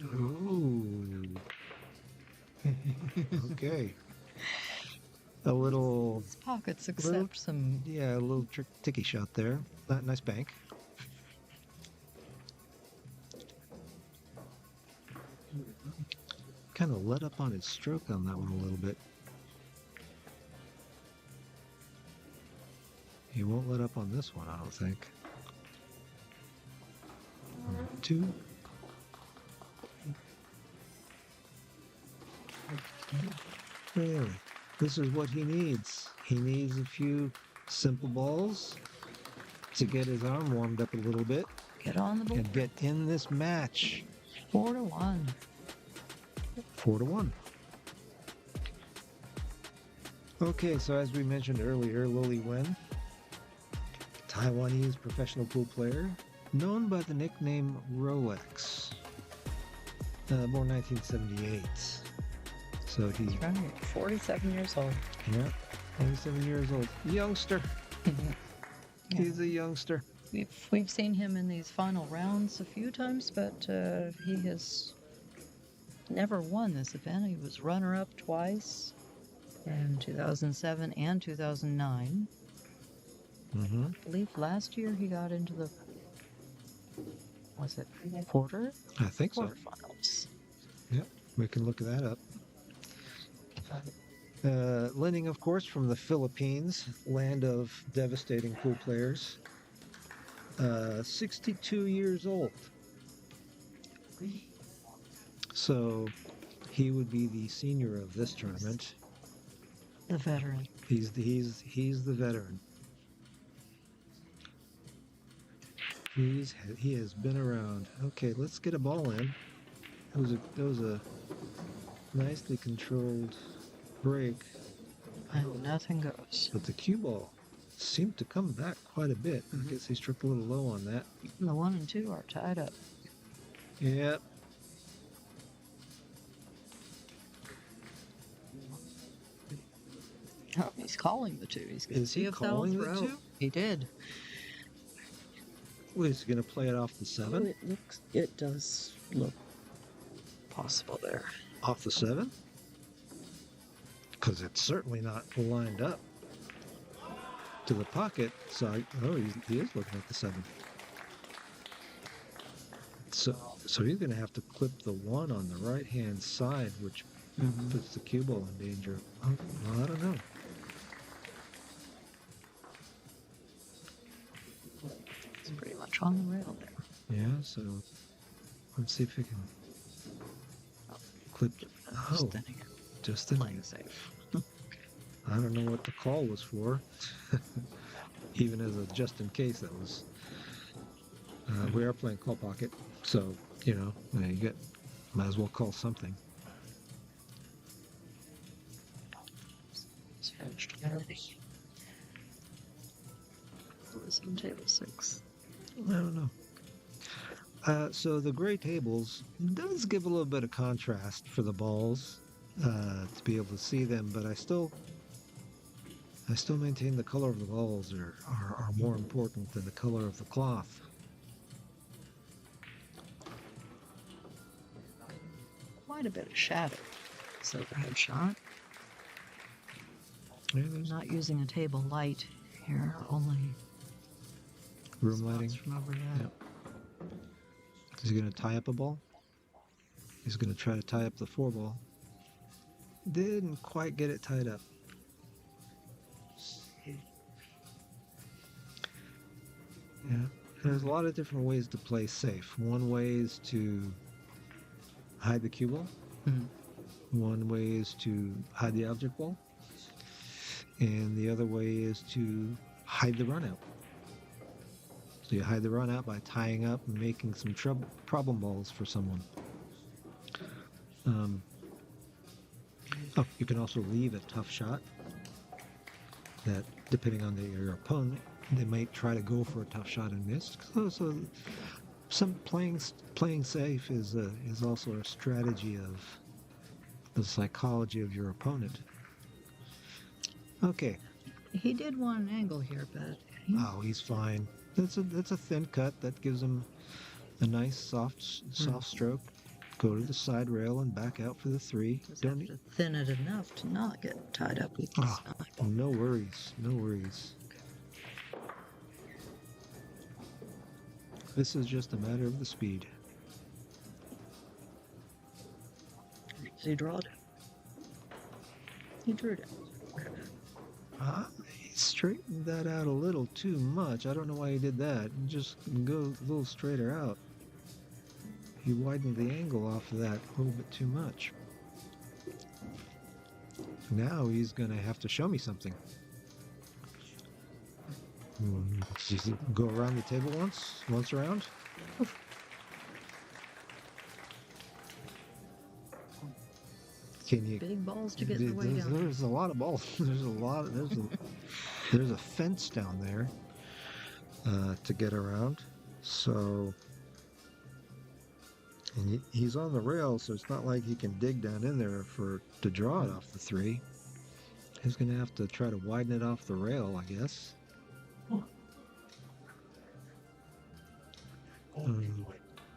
Ooh. Okay. A little, His pockets Little- accept some. yeah, a little ticky shot there. Nice bank. Kind of let up on his stroke on that one a little bit. He won't let up on this one, I don't think. 2. Really, this is what he needs. He needs a few simple balls to get his arm warmed up a little bit Get on the board. and get in this match. 4-1. 4-1. Okay, so as we mentioned earlier, Li-Wen, Taiwanese professional pool player, known by the nickname Rolex. Born 1978. So he, That's right. 47 years old. yeah, 27 years old. Youngster. Yeah. He's a youngster. We've seen him in these final rounds a few times, but he has never won this event. He was runner-up twice in 2007 and 2009. Mm-hmm. I believe last year he got into the, was it I think so. quarterfinals? We can look that up. Linning, of course, from the Philippines, land of devastating pool players. 62 years old. So he would be the senior of this tournament. The veteran. He's the veteran. He has been around. Okay, let's get a ball in. That was a nicely controlled break, And nothing goes. but the cue ball seemed to come back quite a bit. I guess he struck a little low on that. The 1 and 2 are tied up. Yep. Oh, he's calling the 2. He's going to Is he see if they'll calling the throw. 2? He did. Well, he's going to play it off the 7? It does look possible there. Off the 7? Because it's certainly not lined up to the pocket. So, he is looking at the 7. So he's going to have to clip the 1 on the right-hand side, which puts the cue ball in danger. Well, I don't know. It's pretty much on the rail there. Yeah, so let's see if we can clip. Oh, Just thinning it. just in. Playing safe. I don't know what the call was for. Even as a just in case, that was. We are playing call pocket, so you might as well call something. Was on table 6. I don't know. So the gray tables does give a little bit of contrast for the balls to be able to see them, but I still maintain the color of the balls are more important than the color of the cloth. Quite a bit of shadow. So overhead shot. Yeah, I'm there's not using a table light here, only room spots lighting. from overhead. Yep. Is he going to tie up a ball? He's going to try to tie up the 4 ball. Didn't quite get it tied up. Yeah, there's a lot of different ways to play safe. One way is to hide the cue ball. One way is to hide the object ball. And the other way is to hide the run out. So you hide the run out by tying up and making some problem balls for someone. You can also leave a tough shot that, depending on your opponent, they might try to go for a tough shot and miss. So some playing safe is also a strategy of the psychology of your opponent. Okay. He did want an angle here, but Oh, he's fine. That's a thin cut that gives him a nice soft stroke. Go to the side rail and back out for the 3. just have to thin it enough to not get tied up with the snipe. No worries. No worries. This is just a matter of the speed. He drew it. He drew it. He straightened that out a little too much. I don't know why he did that. Just go a little straighter out. He widened the angle off of that a little bit too much. Now he's going to have to show me something. Go around the table once around. Can you? Big balls to get in the way down. There's a lot of balls. There's a fence down there to get around. So, and he's on the rail, so it's not like he can dig down in there to draw it off the 3. He's going to have to try to widen it off the rail, I guess.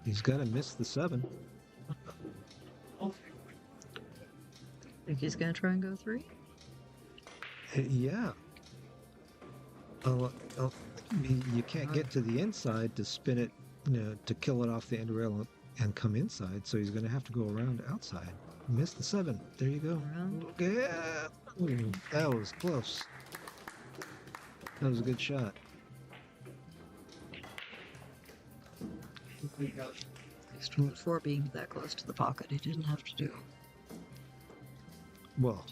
He's got to miss the 7. Think he's gonna try and go 3? Yeah. You can't get to the inside to spin it, to kill it off the end rail and come inside. So he's going to have to go around outside. Missed the 7. There you go. Around. Yeah. That was close. That was a good shot. Extreme 4 being that close to the pocket, he didn't have to do. Well,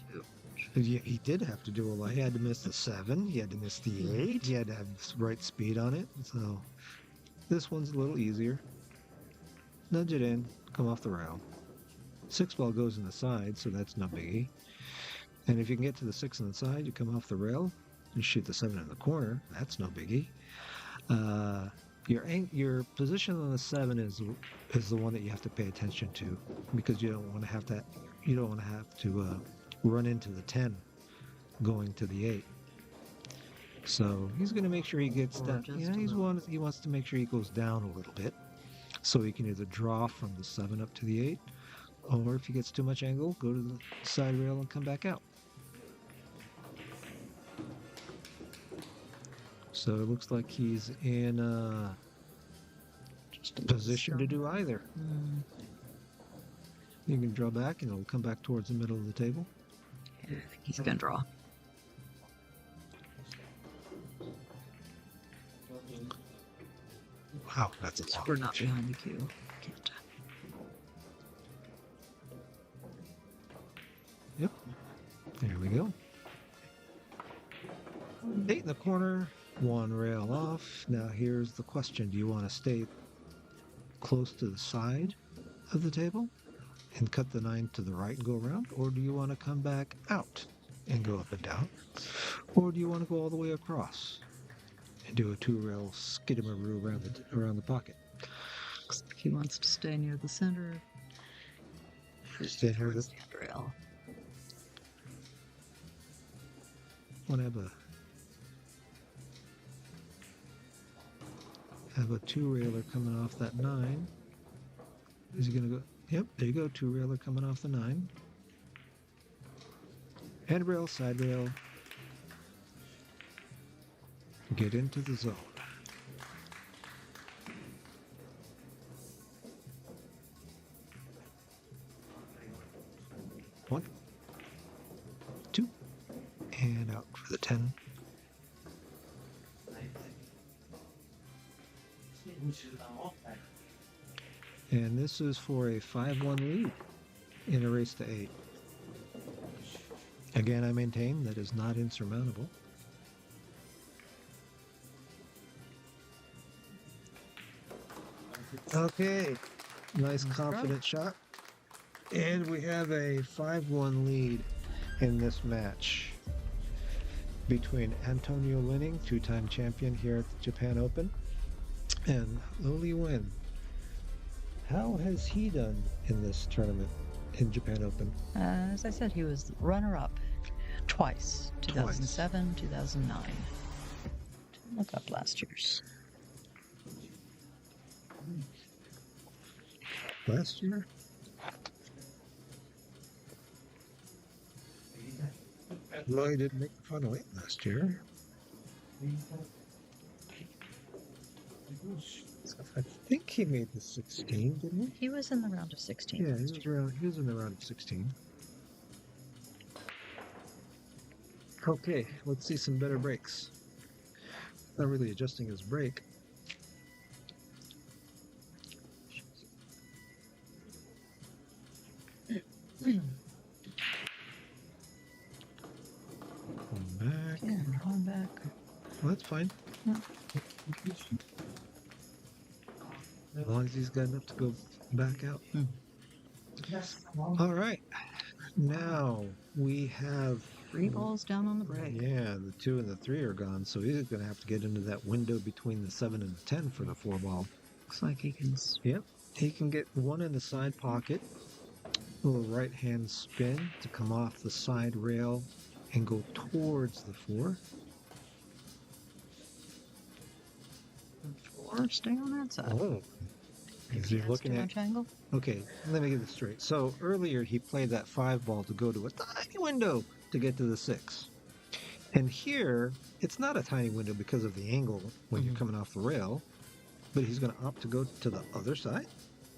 he did have to do a lot. He had to miss the 7. He had to miss the 8. He had to have the right speed on it. So this one's a little easier. Nudge it in, come off the rail. 6 ball goes in the side, so that's no biggie. And if you can get to the 6 on the side, you come off the rail, you shoot the 7 in the corner. That's no biggie. Your position on the 7 is the one that you have to pay attention to, because you don't want to have to run into the 10 going to the 8. So he's going to make sure he gets down. He wants to make sure he goes down a little bit, so he can either draw from the 7 up to the 8, or if he gets too much angle, go to the side rail and come back out. So it looks like he's in a position to do either. You can draw back and it'll come back towards the middle of the table. Yeah, I think he's gonna draw. Wow, that's a long We're not behind the cue. Can't. Yep. There we go. 8 in the corner, 1 rail off. Now here's the question. Do you want to stay close to the side of the table and cut the 9 to the right and go around? Or do you want to come back out and go up and down? Or do you want to go all the way across and do a 2-rail skidamaroo around the pocket? Looks like he wants to stay near the center. Stay near the Rail. Want to have a 2-railer coming off that 9. Is he going to go? Yep, there you go. 2-railer coming off the 9. Head rail, side rail. Get into the zone. One, 2, and out for the 10. And this is for a 5-1 lead in a race to 8. Again, I maintain that is not insurmountable. Okay, nice confident shot. And we have a 5-1 lead in this match between Antonio Linning, 2-time champion here at the Japan Open, and Li-Wen. How has he done in this tournament in Japan Open? As I said, he was runner-up twice, 2007, 2009. Look up last year's. Last year? Lloyd didn't make the final 8 last year. I think he made the 16, didn't he? He was in the round of 16. Yeah, he was in the round of 16. Okay, let's see some better breaks. Not really adjusting his break. Back. Yeah, going back. Well, that's fine. Yeah. As long as he's got enough to go back out. All right. Now we have 3 balls down on the break. Yeah, the 2 and the 3 are gone, so he's going to have to get into that window between the 7 and the 10 for the 4 ball. Looks like he can. Yep. He can get 1 in the side pocket, a little right hand spin to come off the side rail and go towards the 4. 4, stay on that side. Oh. Is he looking too at much angle? Okay, let me get this straight. So earlier he played that 5 ball to go to a tiny window to get to the 6. And here, it's not a tiny window because of the angle when you're coming off the rail, but he's going to opt to go to the other side?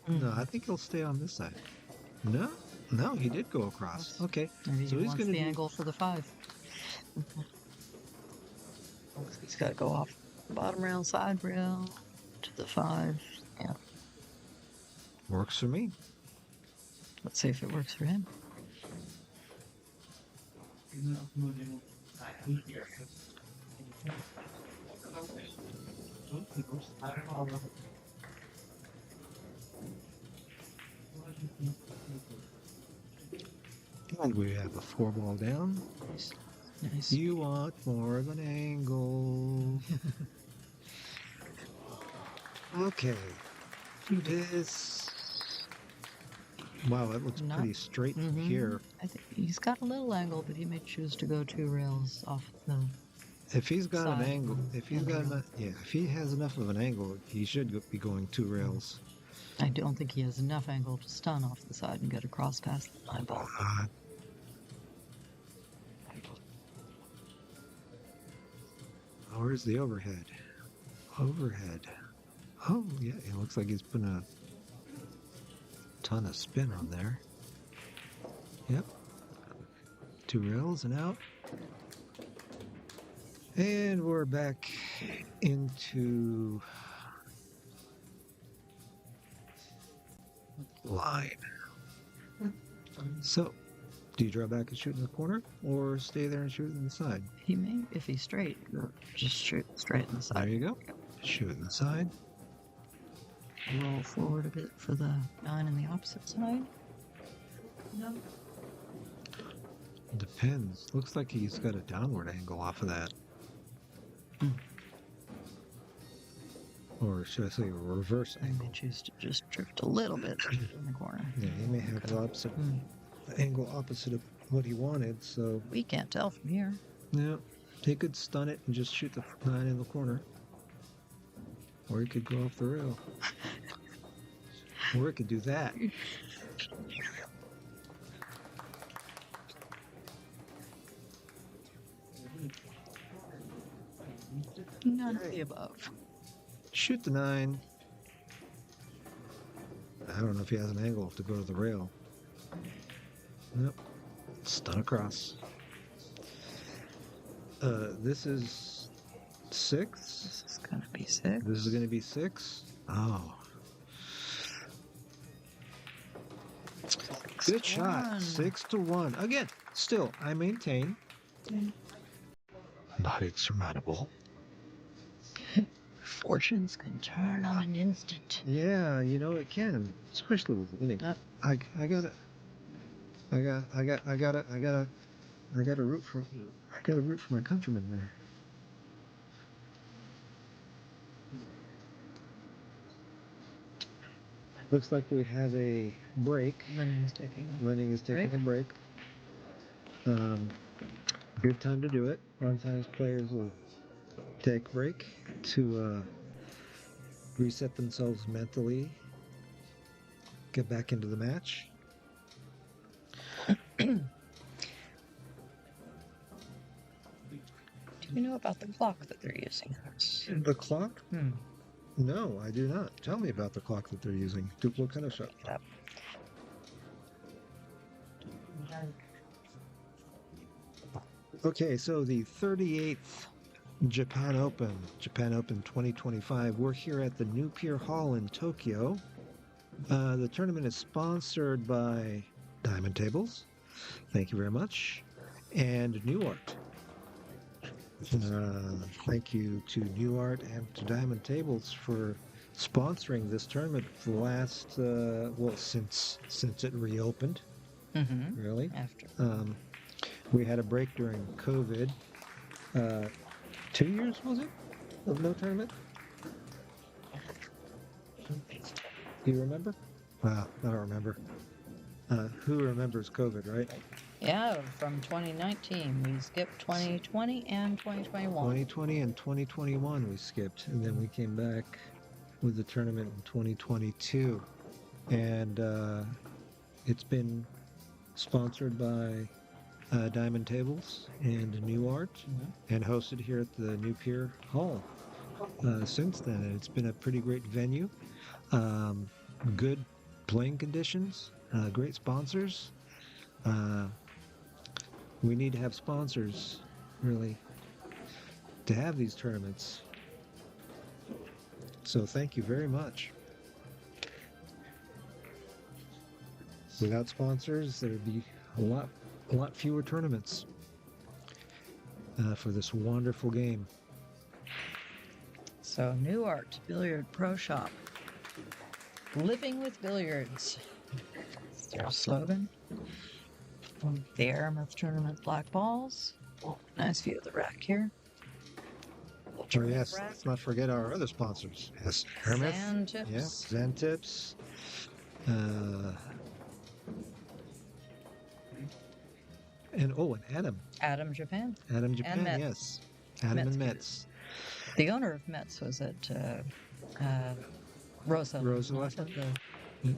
No, I think he'll stay on this side. No, he did go across. Okay, Maybe so he he's wants going to the angle for the 5. He's got to go off bottom rail, side rail, to the 5. Yeah. Works for me. Let's see if it works for him. And we have a 4 ball down. Nice. You want more of an angle. Okay. This. Wow, that looks pretty straight from here. I think he's got a little angle, but he may choose to go 2 rails off the. If he's got side. an angle, if he's got enough, if he has enough of an angle, he should be going 2 rails. I don't think he has enough angle to stun off the side and get across past the 9 ball. Where's the overhead? Overhead. Oh, yeah, it looks like he's putting a ton of spin on there. Yep. 2 rails and out. And we're back into line. So, do you draw back and shoot in the corner, or stay there and shoot in the side? He may, if he's straight, just shoot straight in the side. There you go. Shoot in the side. Roll forward a bit for the 9 on the opposite side. Depends. Looks like he's got a downward angle off of that. Or should I say a reverse I angle? may choose to just drift a little bit in the corner. Yeah, he may have the opposite angle opposite of what he wanted, so We can't tell from here. yeah. He could stun it and just shoot the 9 in the corner. Or he could go off the rail. Or he could do that. None of the above. Shoot the 9. I don't know if he has an angle to go to the rail. Nope. Stun across. This is 6. This is gonna be 6. This is going to be 6. Oh. Good shot. 6-1. Again, still, I maintain. Not insurmountable. Fortunes can turn on an instant. Yeah, you know it can, especially with winning. I gotta root for my countrymen there. Looks like we have a break. Lenny's taking Lenny is taking a break. Good time to do it. Sometimes players will take a break to reset themselves mentally, get back into the match. Do you know about the clock that they're using? The clock? Hmm. No, I do not. Tell me about the clock that they're using. What kind of shot? Yep. Okay, so the 38th Japan Open 2025. We're here at the New Pier Hall in Tokyo. The tournament is sponsored by Diamond Tables. Thank you very much. And New Art. Thank you to New Art and to Diamond Tables for sponsoring this tournament for the last, since it reopened, Mm-hmm. really. After. We had a break during COVID. 2 years, was it, of no tournament? Do you remember? I don't remember. Who remembers COVID, right? Yeah, from 2019. We skipped 2020 and 2021. 2020 and 2021 we skipped, and then we came back with the tournament in 2022. And it's been sponsored by Diamond Tables and New Art, and hosted here at the New Pier Hall since then. And it's been a pretty great venue. Good playing conditions, great sponsors. We need to have sponsors, really, to have these tournaments. So thank you very much. Without sponsors, there would be a lot fewer tournaments for this wonderful game. So, New Art Billiard Pro Shop. Living with Billiards. That's their slogan. The Aramouth Tournament black balls. Nice view of the rack here. Oh yes, let's not forget our other sponsors. Yes, Hermith. Sand tips. Yeah, Zen Tips. And Adam. Adam Japan. Adam Japan, Metz. yes. Adam Metz and Metz. The owner of Metz was at Rosa. Rosa was at the, Mm.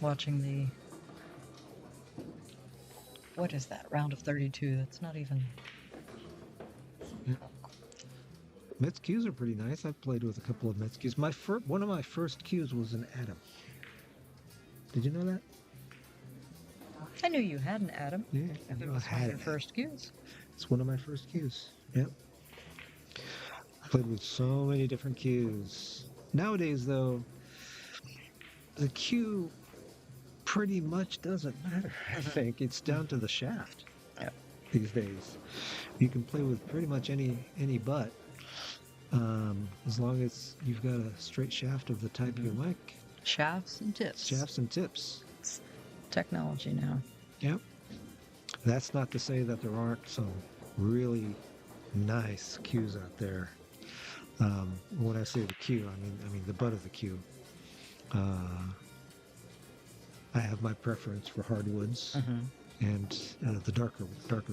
watching the, what is that, round of 32? That's not even... Metz cues are pretty nice. I've played with a couple of Metz cues. One of my first cues was an Adam. Did you know that? I knew you had an Adam. Yeah, If it I was one had of your it. first cues. It's one of my first cues. Yep. I played with so many different cues. Nowadays, though, the cue pretty much doesn't matter. I think it's down to the shaft. Yep. These days, you can play with pretty much any butt, as long as you've got a straight shaft of the type you like. Shafts and tips. Shafts and tips. Technology now. Yep. That's not to say that there aren't some really nice cues out there. When I say the cue, I mean the butt of the cue. I have my preference for hardwoods and the darker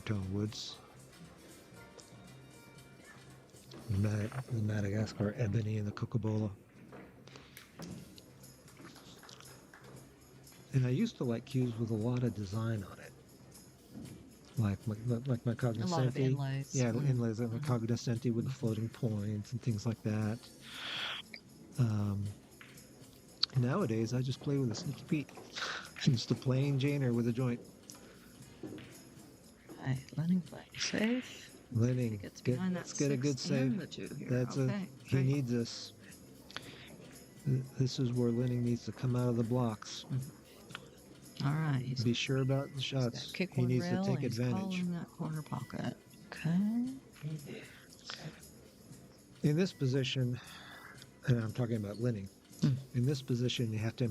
tone woods. The Madagascar ebony and the Cocobola. And I used to like cues with a lot of design on it, like my cognoscenti. A lot of inlays. Yeah, inlays like my cognoscenti with the floating points and things like that. Nowadays, I just play with a sneaky Pete. Just a plain Janer with a joint. Right, Lenning playing safe. Lenning, Let's get a good save. That's okay, he needs this. This is where Lenning needs to come out of the blocks. All right. Be sure about the shots. Kick He one needs to rail take and he's advantage. calling that corner pocket. Okay. In this position, and I'm talking about Lenning. In this position, you have to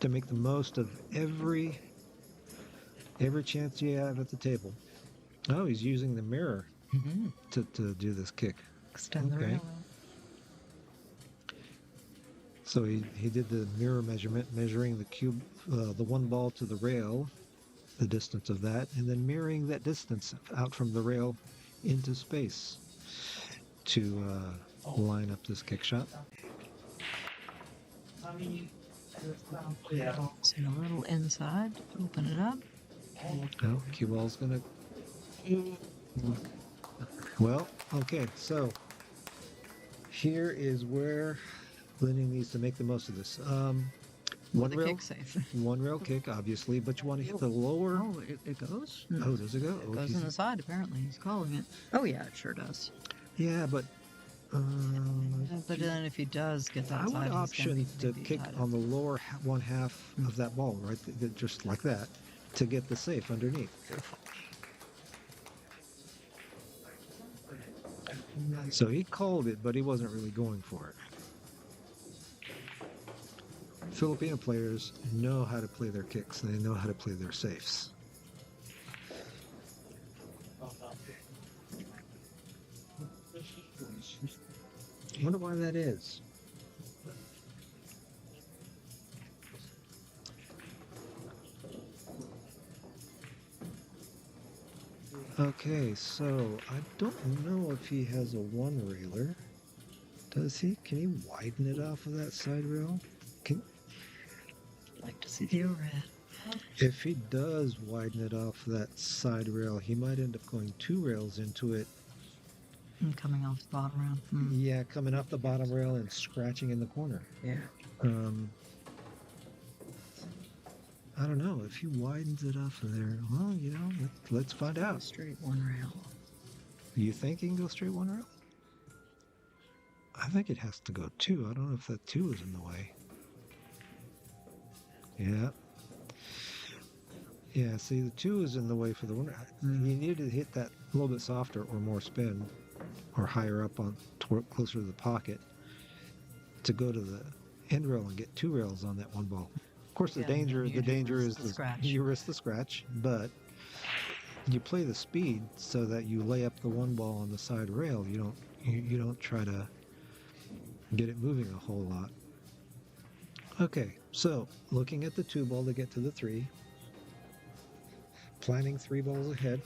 make the most of every chance you have at the table. Oh, he's using the mirror to do this kick. Extend the rail. So he did the mirror measurement, measuring the cube, the one ball to the rail, the distance of that, and then mirroring that distance out from the rail into space to line up this kick shot. So a little inside, open it up. Oh, cue ball's gonna. Well, okay, so here is where Lenning needs to make the most of this. One The rail, kick safe. one rail kick, obviously, but you want to hit the lower. Oh, it goes? Oh, does it go? It goes in the side, apparently. He's calling it. Oh, yeah, it sure does. Yeah, but. But then if he does get that I side, would he's option gonna to be kick tied on the lower one half of that ball, right? Just like that, to get the safe underneath. So he called it, but he wasn't really going for it. Filipino players know how to play their kicks, and they know how to play their safes. I wonder why that is. Okay, so I don't know if he has a one railer. Does he? Can he widen it off of that side rail? I'd like to see the overhead. If he does widen it off that side rail, he might end up going two rails into it. And coming off the bottom rail. Yeah, coming off the bottom rail and scratching in the corner. Yeah. I don't know. If he widens it off of there, well, let's find out. Straight one rail. You think he can go straight one rail? I think it has to go two. I don't know if that two is in the way. Yeah. Yeah, see, the two is in the way for the one. You need to hit that a little bit softer or more spin or higher up closer to the pocket to go to the end rail and get two rails on that one ball. Of course, the danger is the scratch. You risk the scratch, but you play the speed so that you lay up the one ball on the side rail. You don't try to get it moving a whole lot. Okay, so looking at the two ball to get to the three, planning three balls ahead.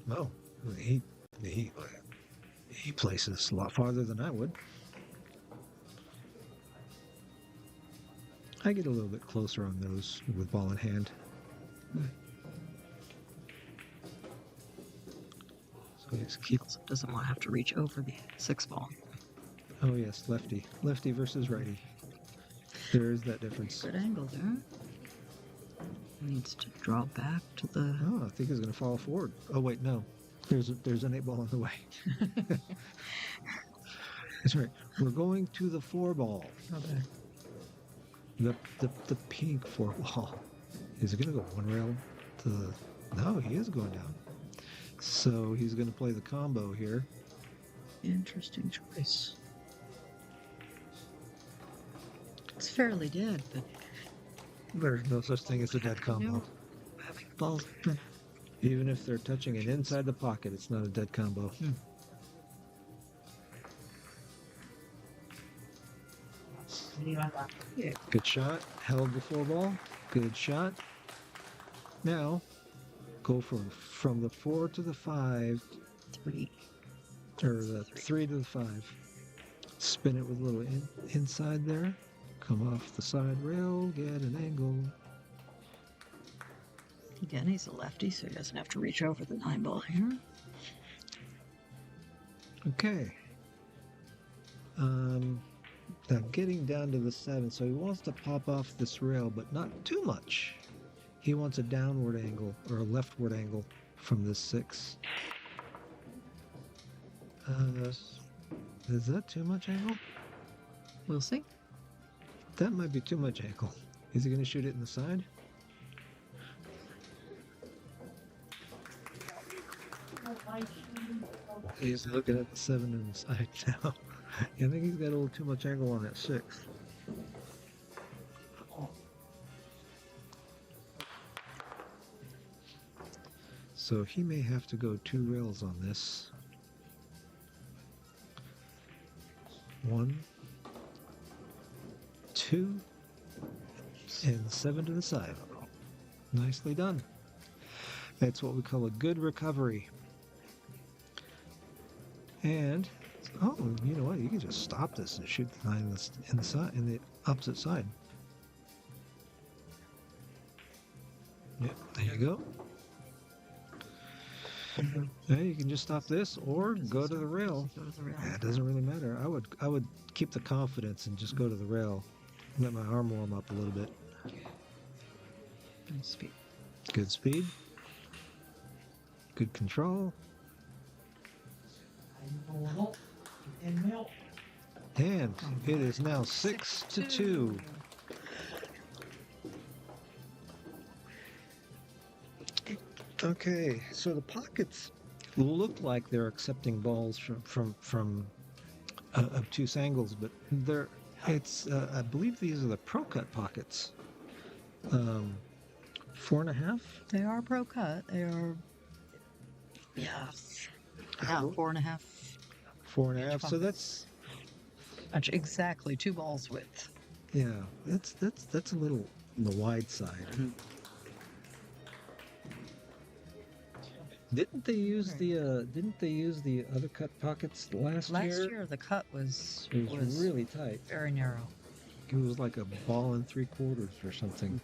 Oh, he places a lot farther than I would. I get a little bit closer on those with ball in hand. So just keep. Doesn't want to have to reach over the 6 ball. Oh yes, lefty versus righty. There is that difference. Good angle there. Needs to draw back to the. Oh, I think he's going to fall forward. Oh wait, no. There's an 8 ball on the way. That's right. We're going to the 4 ball. Okay. The pink 4 ball. Is it going to go one rail to the? No, he is going down. So he's going to play the combo here. Interesting choice. It's fairly dead, but There's no such thing as a dead combo. no, having balls. Even if they're touching it inside the pocket, it's not a dead combo. Yeah. Good shot. Held the 4 ball. Good shot. Now, go from the 4 to the 5, 3. or the 3 to the 5. Spin it with a little inside there. Come off the side rail. Get an angle. Again, he's a lefty, so he doesn't have to reach over the 9 ball here. Okay. Now getting down to the 7, so he wants to pop off this rail, but not too much. He wants a downward angle or a leftward angle from this 6. Is that too much angle? We'll see. That might be too much angle. Is he going to shoot it in the side? He's looking at the 7 in the side now. I think he's got a little too much angle on that 6. So he may have to go 2 rails on this. 1, 2, and 7 to the side. Nicely done. That's what we call a good recovery. And oh, you know what? You can just stop this and shoot the 9 in the opposite side. Yep, there you go. Yeah, you can just stop this or go to the rail. Go to the rail. Yeah, it doesn't really matter. I would keep the confidence and just go to the rail. Let my arm warm up a little bit. And speed. Good speed. Good control. And it is now 6-2. Okay, so the pockets look like they're accepting balls from obtuse angles, but I believe these are the Pro Cut pockets. 4.5. They are pro cut. They are, yeah, 4.5. 4.5. So that's Exactly 2 balls width. yeah. That's a little on the wide side. Didn't they use the other cut pockets last year? Last year, the cut was It was really tight. very narrow. It was like a ball and 3/4 or something.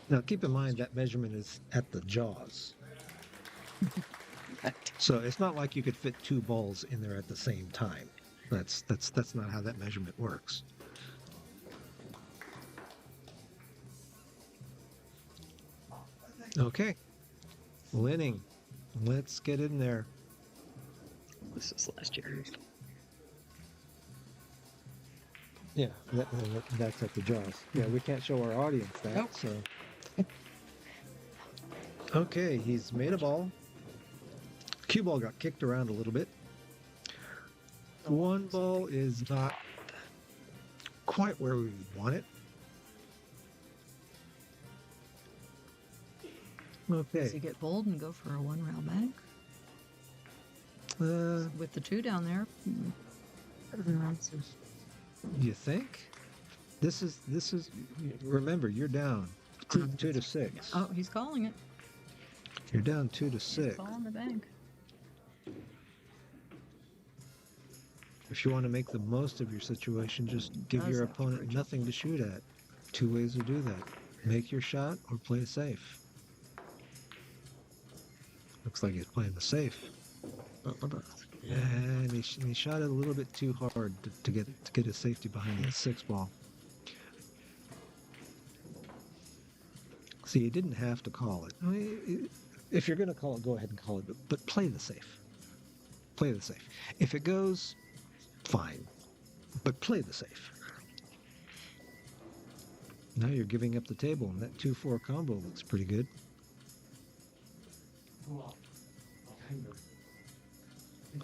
Now keep in mind that measurement is at the jaws. So it's not like you could fit 2 balls in there at the same time. That's not how that measurement works. Okay. Winning. Let's get in there. This is last year. Yeah, that's at the jaws. Yeah, we can't show our audience that. Nope. So. Okay, he's made a ball. Cue ball got kicked around a little bit. 1 ball is not quite where we would want it. Okay. Does he get bold and go for a 1 rail bank? With the 2 down there. You think? This is. Remember, you're down 2 to 6. Oh, he's calling it. You're down 2 to He's 6. calling the bank. If you want to make the most of your situation, just give Does your have to opponent bridge. nothing to shoot at. 2 ways to do that. Make your shot or play it safe. Looks like he's playing the safe. And he shot it a little bit too hard to get his safety behind that 6 ball. See, you didn't have to call it. I mean, if you're going to call it, go ahead and call it, but play the safe. Play the safe. If it goes, fine, but play the safe. Now you're giving up the table, and that 2-4 combo looks pretty good.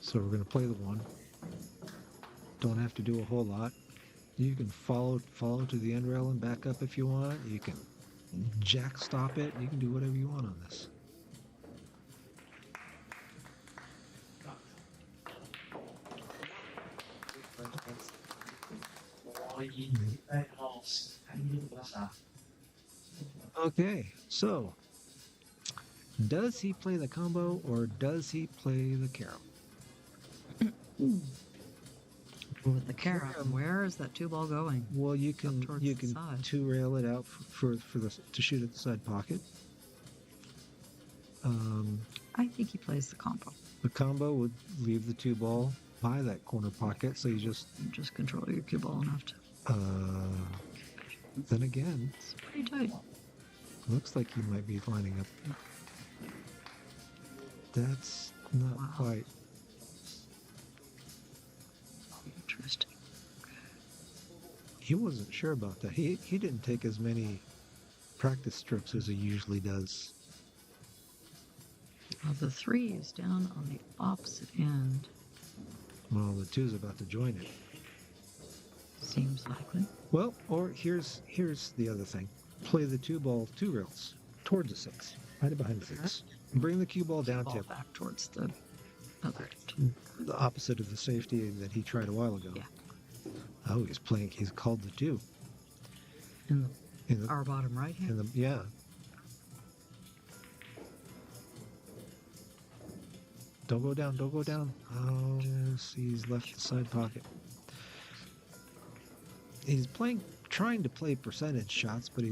So we're going to play the 1. Don't have to do a whole lot. You can follow to the end rail and back up if you want. You can jack stop it. You can do whatever you want on this. Okay, so does he play the combo or does he play the carom? With the carom, where is that 2-ball going? Well, you can towards the side. 2-rail it out for to shoot at the side pocket. I think he plays the combo. The combo would leave the 2-ball by that corner pocket, so you just control your cue ball enough to. Then again, It's pretty tight. looks like he might be lining up. That's not Wow. quite. Interesting. He wasn't sure about that. He didn't take as many practice strokes as he usually does. Well, the 3 is down on the opposite end. Well, the 2's about to join it. Seems likely. Well, or here's the other thing. Play the 2-ball 2 rails towards the 6, right behind the 6. Bring the cue ball down Ball tip, back towards the other end. the opposite of the safety that he tried a while ago. Yeah. Oh, he's called the 2. In In the, our bottom right hand. yeah. Don't go down, don't go down. Oh, he's left the side pocket. He's trying to play percentage shots, but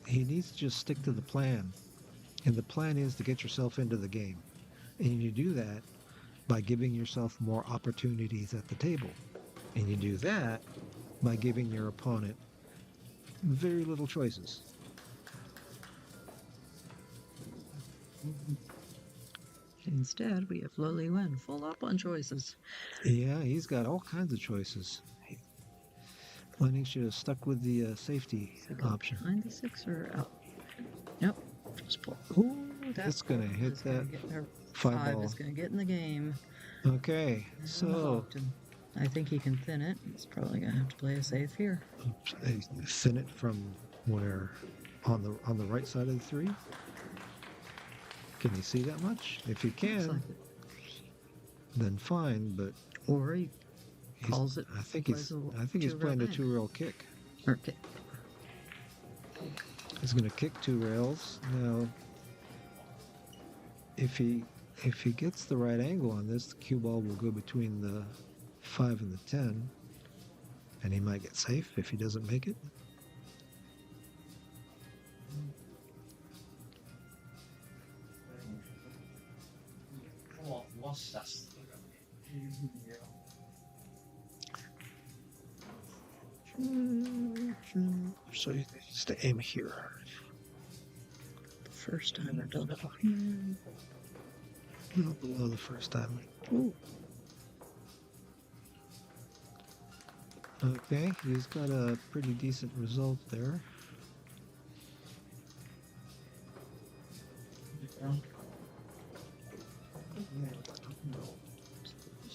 he needs to just stick to the plan. And the plan is to get yourself into the game. And you do that by giving yourself more opportunities at the table. And you do that by giving your opponent very little choices. Instead, we have Li-Wen full up on choices. Yeah, he's got all kinds of choices. Lenny should have stuck with the safety option. Behind the 6 or out? Yep. Just pull. Ooh, that's going to hit that 5 5 ball. is going to get in the game. Okay, so I think he can thin it. He's probably going to have to play it safe here. thin it from where? On the right side of the 3? Can you see that much? If you Looks can, like it. then fine. But Or he calls it. I think he's playing a 2-rail kick. Okay. He's going to kick 2 rails now. If he gets the right angle on this, the cue ball will go between the 5 and the 10, and he might get safe if he doesn't make it. So he needs to aim here. The first time I've done it. A little below the first time. Ooh. Okay, he's got a pretty decent result there.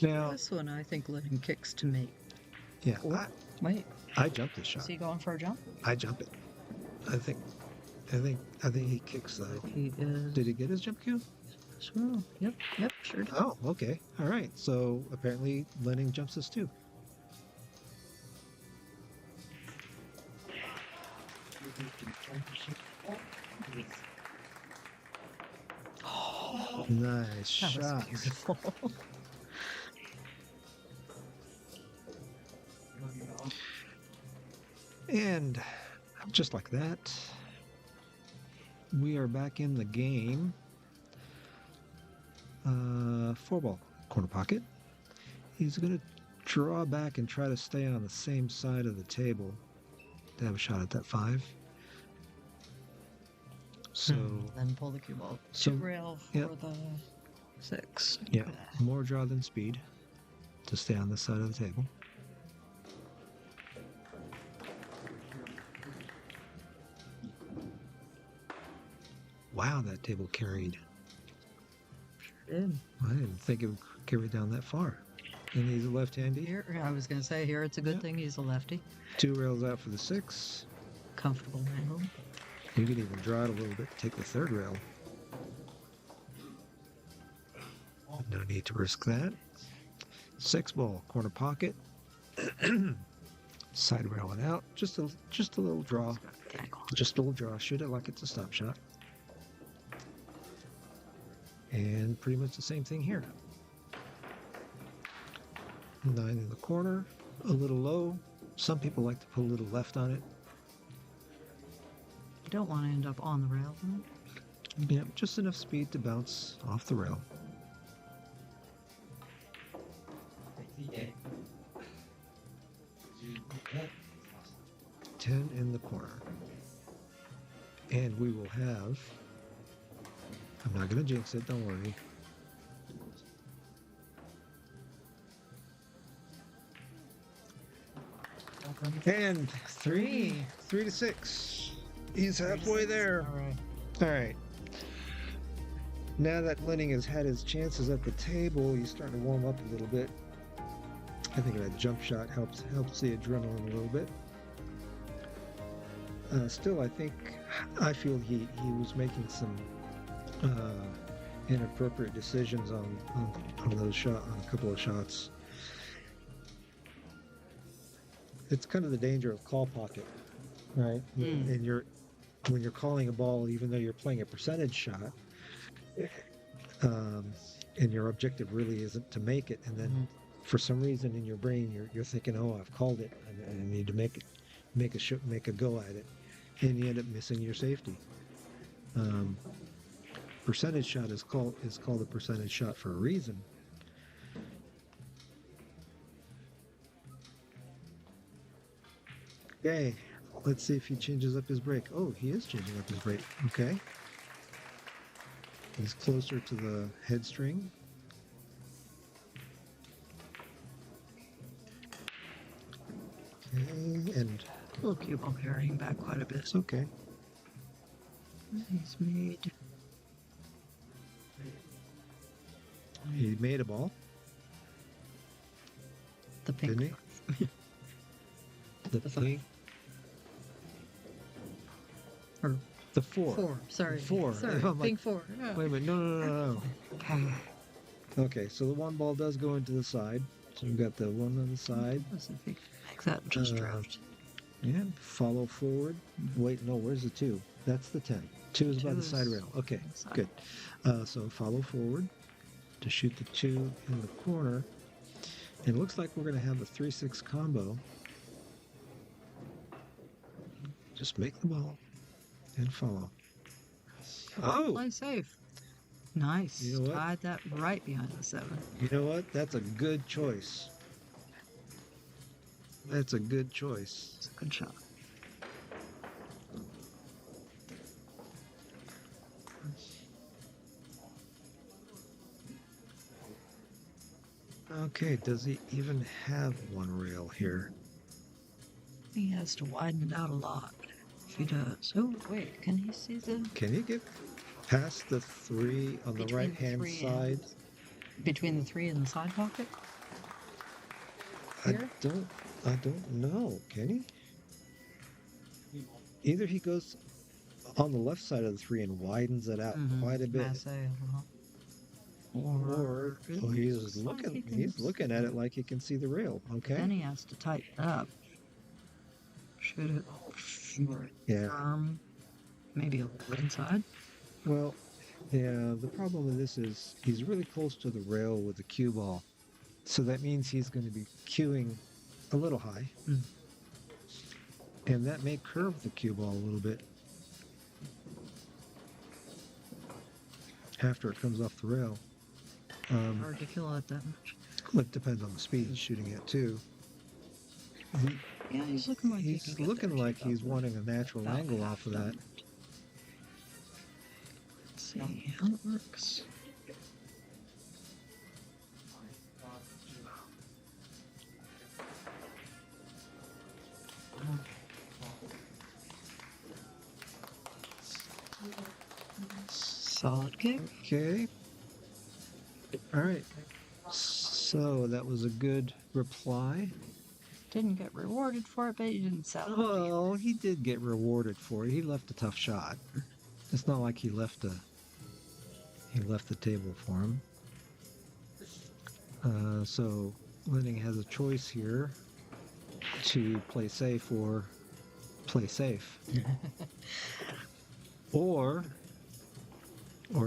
Now, This one, I think, letting kicks to make. yeah, Wait, I jumped this shot. is he going for a jump? I jump it. I think he kicks that. He is. Did he get his jump cue? Well, yep, sure did. Oh, okay. All right. So apparently Lenning jumps this too. Nice That shot. was beautiful. And just like that, we are back in the game. 4-ball corner pocket. He's going to draw back and try to stay on the same side of the table to have a shot at that 5. So, Then pull the cue ball. So- 2 rail for yep. the 6. yeah, more draw than speed to stay on this side of the table. Wow, that table carried. Sure did. I didn't think it carry down that far. And he's a left-handy. Here, I was going to say, here it's a good Yeah. thing he's a lefty. 2 rails out for the 6. Comfortable handle. You can even draw it a little bit, take the 3rd rail. No need to risk that. 6 ball, corner pocket. Side rail it out. Just a little draw. Just a little draw. Shoot it like it's a stop shot. And pretty much the same thing here. 9 in the corner, a little low. Some people like to put a little left on it. You don't want to end up on the rail. Yeah, just enough speed to bounce off the rail. Ten in the corner. And we will have, I'm not going to jinx it, don't worry. And 3 to 6. He's halfway there. All right. All right. Now that Lenning has had his chances at the table, he's starting to warm up a little bit. I think that jump shot helps the adrenaline a little bit. Still, I feel he was making some inappropriate decisions on a couple of shots. It's kind of the danger of call pocket, right? And when you're calling a ball, even though you're playing a percentage shot, and your objective really isn't to make it, and then for some reason in your brain you're thinking, oh, I've called it, I need to make a go at it, and you end up missing your safety. Percentage shot is called a percentage shot for a reason. Okay, let's see if he changes up his break. Oh, he is changing up his break. Okay. He's closer to the head string. Okay, and Little cue ball carrying back quite a bit. it's okay. He's made. He made a ball, The pink. didn't he? The pink. Or The 4. 4. Sorry. 4. Sorry. I'm like, Pink 4. Yeah. wait a minute. No. Okay, so the 1 ball does go into the side. So we've got the 1 on the side. Let's see if we can make that just draft. And follow forward. Wait, no, where's the 2? That's the 10. 2 is by 2 the side is rail. Okay, on the side. good. So follow forward to shoot the 2 in the corner. And it looks like we're going to have a 3-6 combo. Just make the ball and follow. Oh! Play safe. Nice. You know what? Tied that right behind the 7. You know what? That's a good choice. That's a good choice. It's a good shot. Okay, does he even have 1 rail here? He has to widen it out a lot. If he does. Oh, wait. Can he see the. Can you get past the 3 on the Between the right-hand 3 side? Between the 3 and the side pocket? Here? I don't know. Can he? Either he goes on the left side of the 3 and widens it out quite a bit, Masse, or he's looking at it like he can see the rail. Okay. Then he has to tighten it up. Shoot it. Yeah. Firm. Maybe a little inside. Well, yeah. The problem with this is he's really close to the rail with the cue ball, so that means he's going to be cueing a little high, and that may curve the cue ball a little bit after it comes off the rail. Hard to kill it that much. Well, it depends on the speed he's shooting at too. Yeah, he's looking like He's he can get looking there. like he's wanting a natural About angle half off of that. done. Let's see how it works. Solid kick. Okay. All right. So that was a good reply. Didn't get rewarded for it, but he didn't sell it. Well, he did get rewarded for it. He left a tough shot. It's not like he left the table for him. So Linning has a choice here to play safe or play safe, or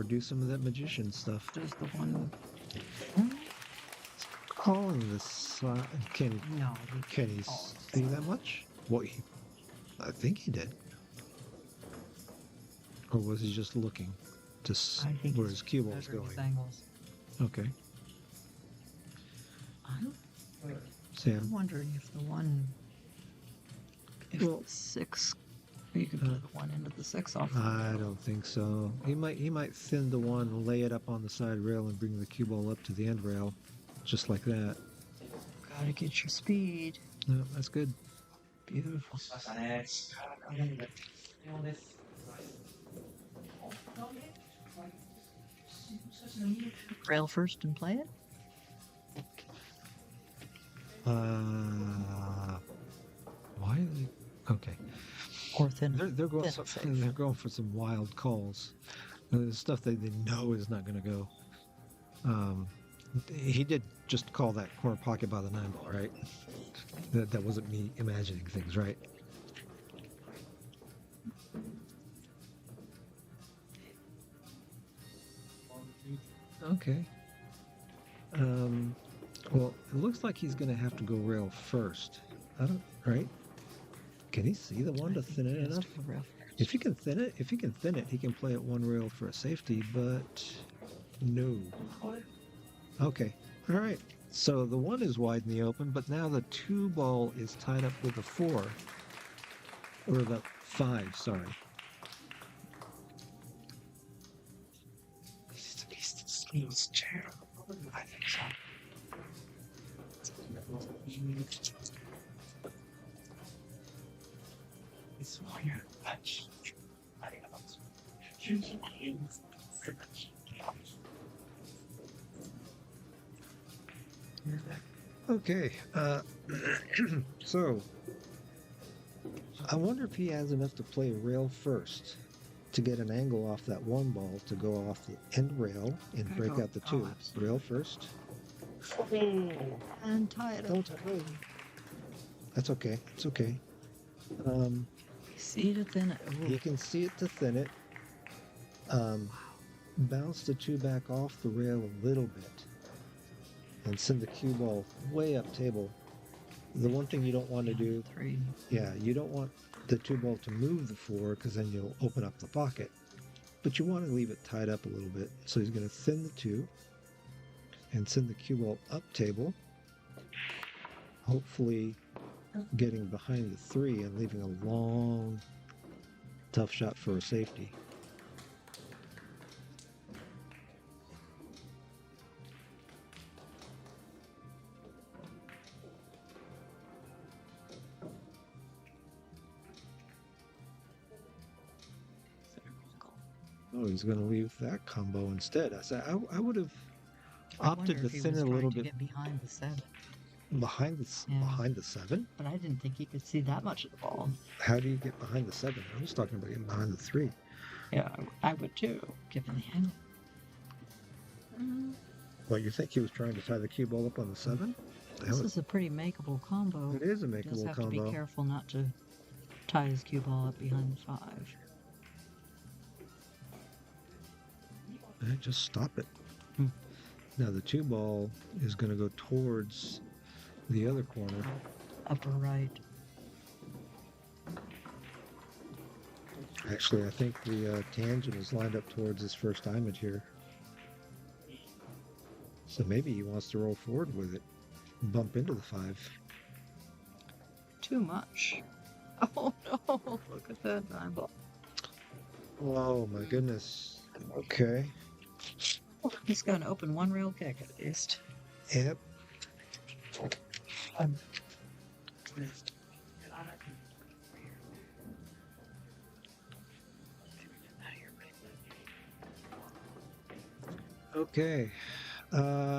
do some of that magician stuff. There's the one. Calling this. Can No. he see that much? What? I think he did. Or was he just looking to where his cue ball's going? Angles. Okay. I'm Sam. wondering if the one. If Well, the 6. You could put the one into the 6 off. I don't think so. He might thin the one, lay it up on the side rail, and bring the cue ball up to the end rail, just like that. Gotta get your speed. No, that's good. Beautiful. Rail first and play it? Why? Okay. Or thin. They're going. Thin safe. They're going for some wild calls. Stuff that they know is not going to go. He did just call that corner pocket by the 9 ball, right? That wasn't me imagining things, right? Okay. Well, it looks like he's going to have to go rail first. Right? Can he see the one to thin it enough? If he can thin it, he can play it one rail for a safety, but no. Okay. All right. So the 1 is wide in the open, but now the 2 ball is tied up with the 4. Or the 5, sorry. He's chair. I think so. It's for your touch. Okay. So I wonder if he has enough to play rail first to get an angle off that 1 ball to go off the end rail and break out the 2. Rail first. And tie it up. Don't tie. That's okay. It's okay. See to thin it. You can see it to thin it. Bounce the 2 back off the rail a little bit and send the cue ball way up table. The one thing you don't want to do, 3. yeah, you don't want the 2 ball to move the 4 because then you'll open up the pocket. But you want to leave it tied up a little bit. So he's going to thin the 2 and send the cue ball up table, hopefully getting behind the 3 and leaving a long, tough shot for a safety. Oh, he's going to leave that combo instead. I said I would have opted to thin it a little bit get behind the 7. behind the 7. But I didn't think he could see that much of the ball. How do you get behind the 7? I was talking about getting behind the 3. Yeah, I would too, given the angle. Well, you think he was trying to tie the cue ball up on the 7? This is a pretty makeable combo. It is a He makeable does have combo. to be careful not to tie his cue ball up behind the 5. Just stop it. Hmm. Now the 2 ball is going to go towards the other corner. Upper right. Actually, I think the tangent is lined up towards his first image here. So maybe he wants to roll forward with it. Bump into the 5. Too much. Oh no, look at that eyeball. Oh my goodness. Okay. He's got an open 1 rail kick at least. Yep. Okay.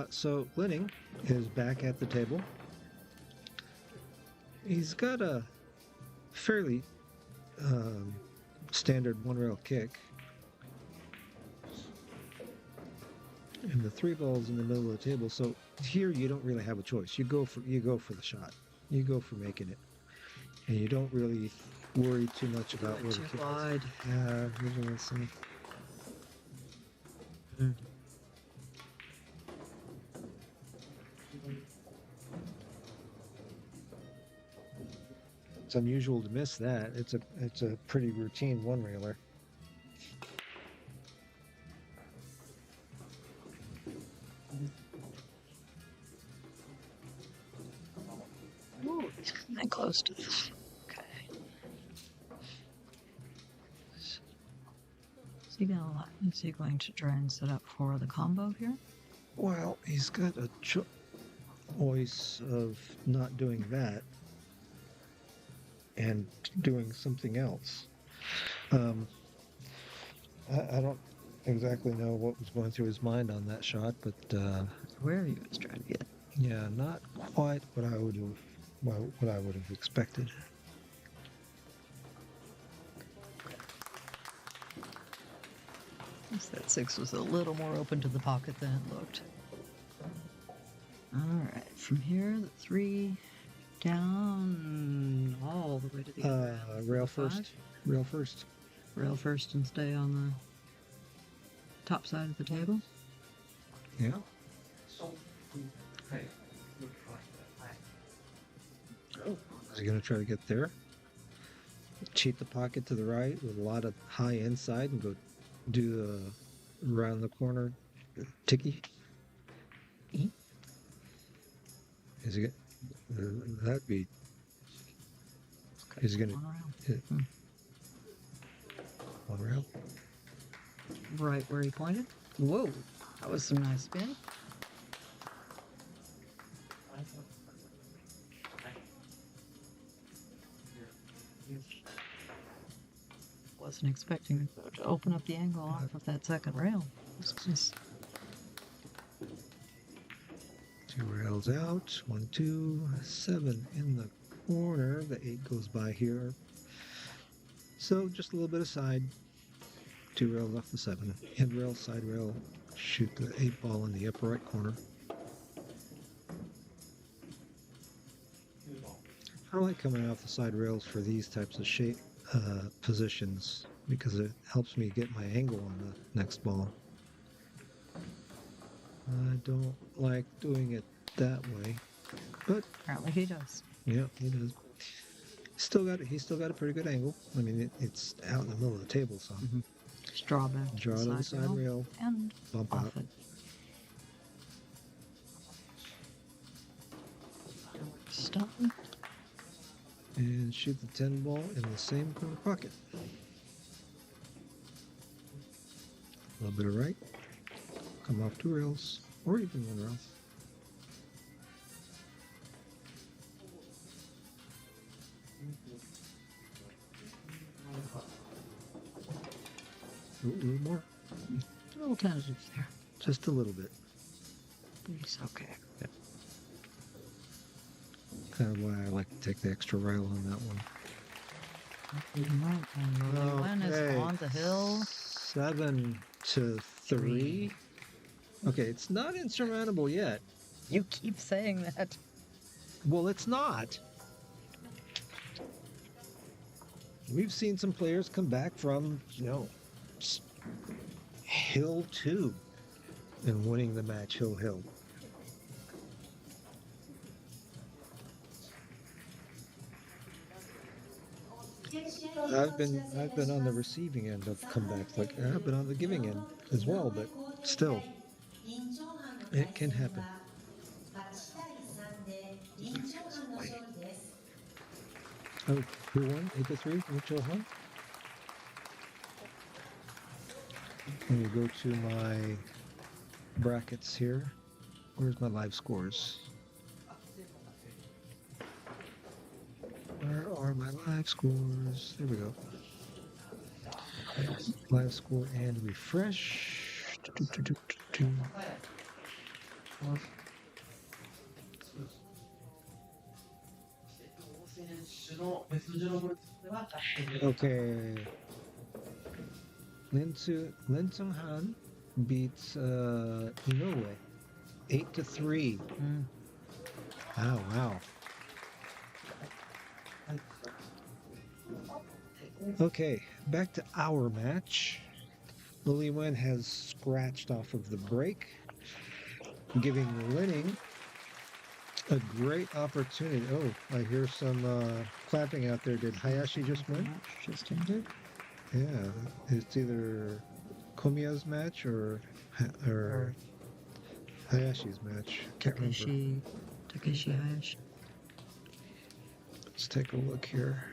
So Linning is back at the table. He's got a fairly standard one rail kick. And the 3 balls in the middle of the table. So here you don't really have a choice. You go for the shot. You go for making it. And you don't really worry too much about where the Too kick is. wide. Yeah, we'll see. It's unusual to miss that. It's a pretty routine one railer. Ooh, it's that close to this. Okay. Is he going to try and set up for the combo here? Well, he's got a choice of not doing that and doing something else. I don't exactly know what was going through his mind on that shot, but Where he was trying to get. yeah, not quite what I would have expected. Guess that 6 was a little more open to the pocket than it looked. Alright, from here, the 3 down all the way to the other end. Rail 5. first. Rail first. Rail first and stay on the top side of the table. Yeah. Is he going to try to get there? Cheat the pocket to the right with a lot of high inside and go do the around the corner ticky? E? Is he get that'd be is he gonna One around. hit one rail? Right where he pointed. Whoa, that was some nice spin. Wasn't expecting to open up the angle off of that second rail. It's just 2 rails out, 1, 2, 7 in the corner. The 8 goes by here. So just a little bit of side. 2 rails off the 7. Head rail, side rail, shoot the 8 ball in the upper right corner. I like coming off the side rails for these types of shape positions because it helps me get my angle on the next ball. I don't like doing it that way, but apparently he does. yeah, he does. He's still got a pretty good angle. I mean, it's out in the middle of the table, so Just draw back draw to the side rail, and bump off out, it. Stop. and shoot the 10 ball in the same corner pocket. A little bit of right, come off 2 rails, or even 1 rail. A little more, A little tentative there. just a little bit. But it's okay. Kind of why I like to take the extra rail on that one. Right, and Li-Wen is on the hill. 7 to 3. Okay, it's not insurmountable yet. You keep saying that. Well, it's not. We've seen some players come back from, hill 2 and winning the match hill. I've been on the receiving end of comebacks. Like I've been on the giving end as well, but still, it can happen. Oh, who won? 8 to 3, Mitchell Hunt. Let me go to my brackets here. Where's my live scores? Where are my live scores? There we go. Live score and refresh. Okay. Lin Sung-han beats Inoue 8-3. Mm. Oh, wow. Okay, back to our match. Li-Wen has scratched off of the break, giving Linning a great opportunity. Oh, I hear some clapping out there. Did Hayashi just win? Match just ended. Yeah, it's either Komiya's match or Hayashi's match. Can't remember. Takeshi Hayashi. Let's take a look here.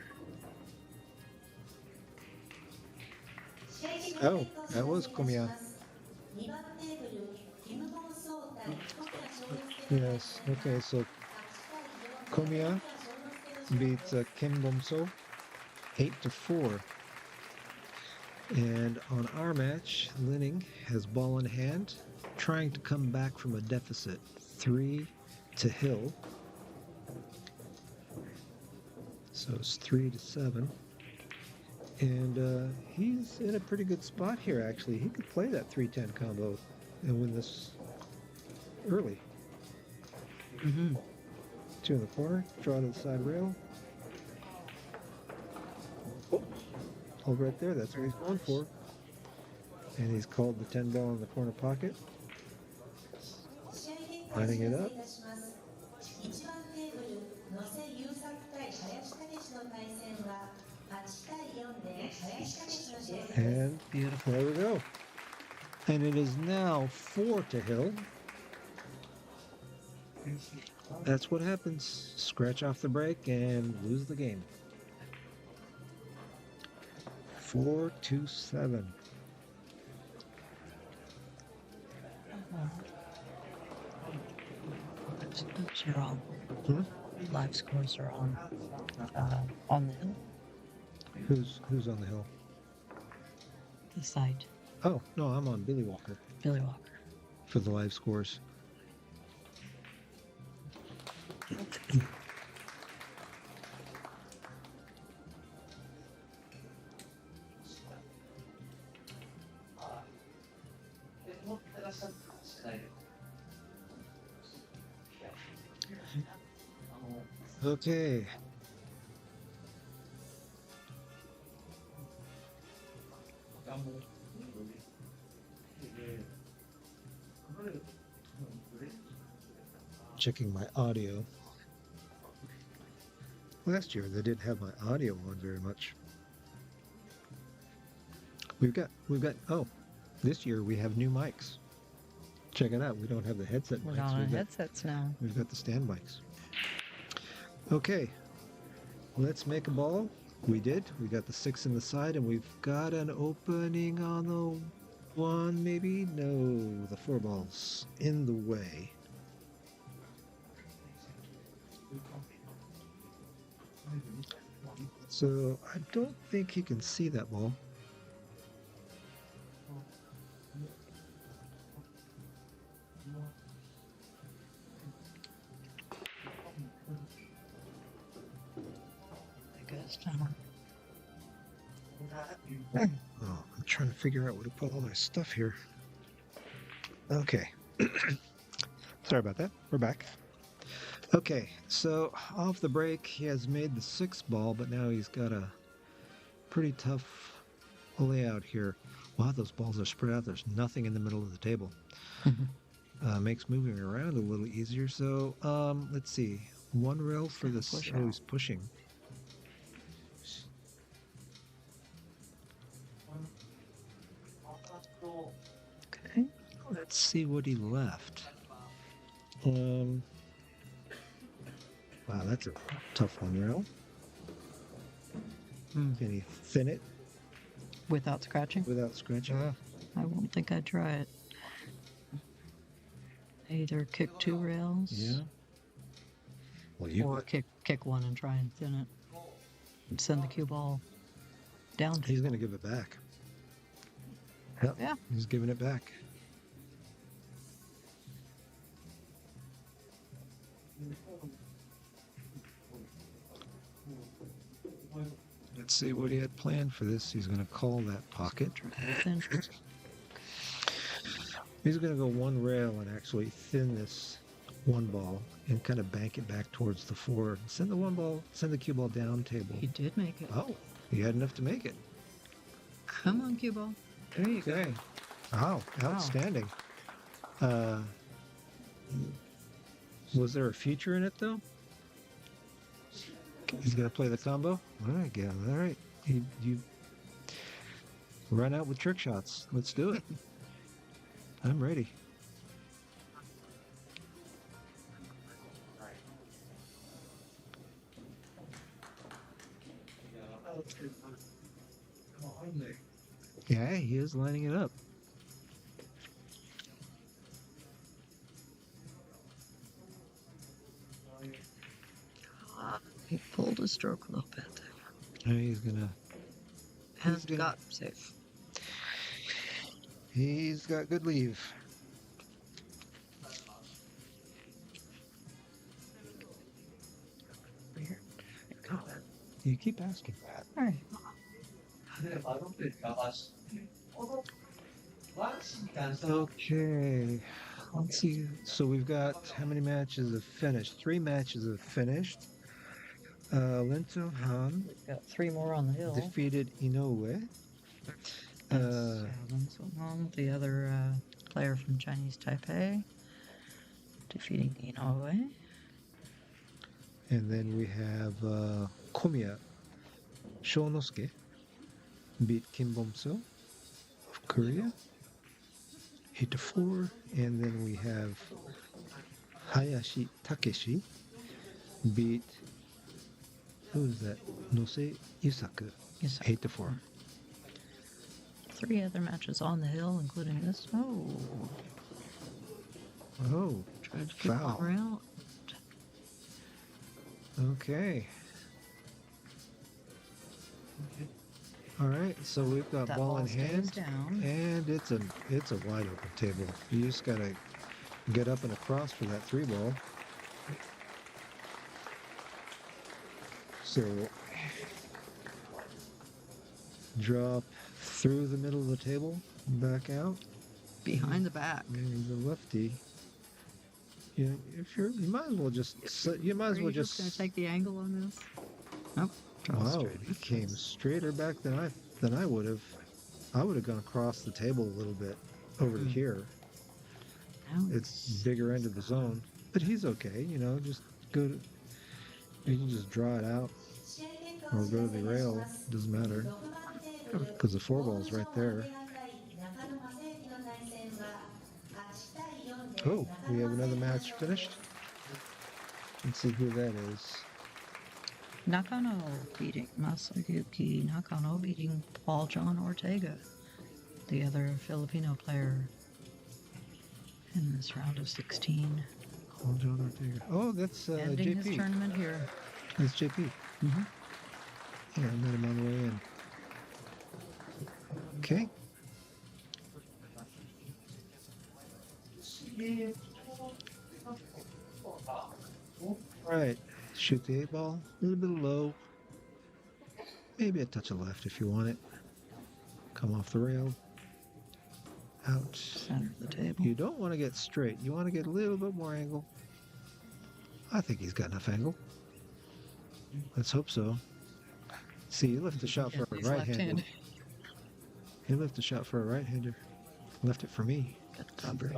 Oh, that was Komiya. Yes, okay, so Komiya beats Kim Bomso 8-4. And on our match, Linning has ball in hand, trying to come back from a deficit 3 to Hill. So it's 3-7. And he's in a pretty good spot here, actually. He could play that 3-10 combo and win this early. Mm-hmm. 2 in the corner, draw to the side rail. Oh, hold right there. That's what he's going for. And he's called the 10 ball in the corner pocket. Lining it up. And beautiful. There we go. And it is now 4 to Hill. That's what happens. Scratch off the break and lose the game. 4-7. Those are all live scores are on the hill, Who's on the hill? the site. Oh, no, I'm on Billy Walker Billy Walker. for the live scores. Okay. Checking my audio. Last year they didn't have my audio on very much. We've got oh, this year we have new mics. Check it out. We don't have the headset We're mics. on headsets now. We've got the stand mics. Okay, let's make a ball. We did. We got the 6 in the side, and we've got an opening on the 1, maybe? No, the 4 balls in the way. So I don't think he can see that ball. Oh, I'm trying to figure out where to put all my stuff here. Okay. Sorry about that. We're back. Okay, so off the break, he has made the 6 ball, but now he's got a pretty tough layout here. Wow, those balls are spread out. There's nothing in the middle of the table. Makes moving around a little easier. So, let's see. 1 rail for this. Oh, he's pushing. Okay. Let's see what he left. Wow, that's a tough 1 rail. Can he thin it Without scratching? without scratching? I won't think I'd try it. Either kick 2 rails. Yeah. Well, Or kick 1 and try and thin it. And send the cue ball down. He's going to give it back. Yep. Yeah. He's giving it back. Let's see what he had planned for this. He's going to call that pocket. He's going to go one rail and actually thin this one ball and kind of bank it back towards the four. Send the cue ball down table. He did make it. Oh, he had enough to make it. Come on, cue ball. There you go. Okay. Wow, outstanding. Was there a feature in it though? He's gonna play the combo. All right, Gavin. All right, you run out with trick shots. Let's do it. I'm ready. Yeah, he is lining it up. He pulled his stroke a little bit. And he's gonna. And got safe. He's got good leave. Here. You keep asking that. All right. Okay. Let's see. So we've got how many matches have finished? 3 matches have finished. Lin Han We've got 3 more on the hill. defeated Inoue. The other player from Chinese Taipei defeating Inoue. And then we have Komiya Shonosuke beat Kim Bom-seo of Korea 8-4. And then we have Hayashi Takeshi beat, who is that? Nose Yusaku 8-4. 3 other matches on the hill, including this. Oh, Tried to keep foul. one out. Okay. All right, so we've got That ball in stays hand, down. and it's a wide open table. You just gotta get up and across for that 3 ball. So drop through the middle of the table, back out. Behind the back. And the lefty. You might as well just Are you just going to take the angle on this? Nope. Draw Wow, straight. he came straighter back than I would have. I would have gone across the table a little bit over to here. Now It's bigger end of the zone, but he's okay. Just go. You can just draw it out or go to the rail. Doesn't matter because the 4 ball's right there. Oh, we have another match finished. Let's see who that is. Nakano beating Masayuki Nakano beating Paul John Ortega, the other Filipino player in this round of 16. Paul John Ortega. Oh, that's Ending his JP. tournament here. That's JP. Mm-hmm. Yeah, I met him on the way in. Okay. All right. Shoot the 8 ball. A little bit low. Maybe a touch of left if you want it. Come off the rail. Out. Center of the table. You don't want to get straight. You want to get a little bit more angle. I think he's got enough angle. Let's hope so. See, you left the shot for a He's right-hander. left-handed. He left the shot for a right-hander. Left it for me. Got the cover.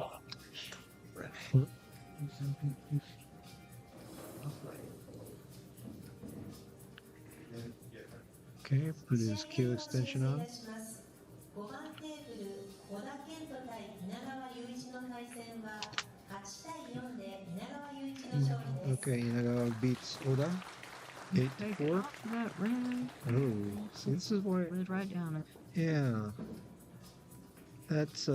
Okay, put his Q extension on. Okay, Inagawa beats Oda. 8-4. Off that red. Oh, so this is why. Red right down it. Yeah. That's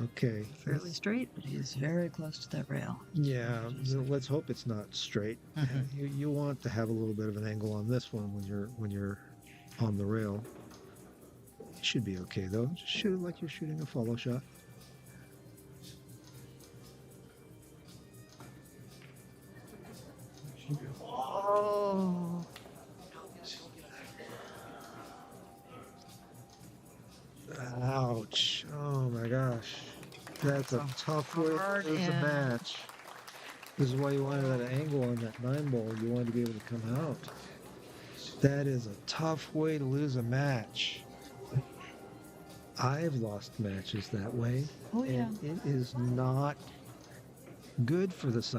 okay. Fairly straight, but he's very close to that rail. Yeah, let's hope it's not straight. You want to have a little bit of an angle on this one when you're on the rail. It should be okay though. Just shoot it like you're shooting a follow shot. Oh, Ouch. Oh my gosh. That's a tough way to hard lose a end. match. This is why you wanted that angle on that 9-ball. You wanted to be able to come out. That is a tough way to lose a match. I've lost matches that way. Oh, yeah. And it is not good for the side.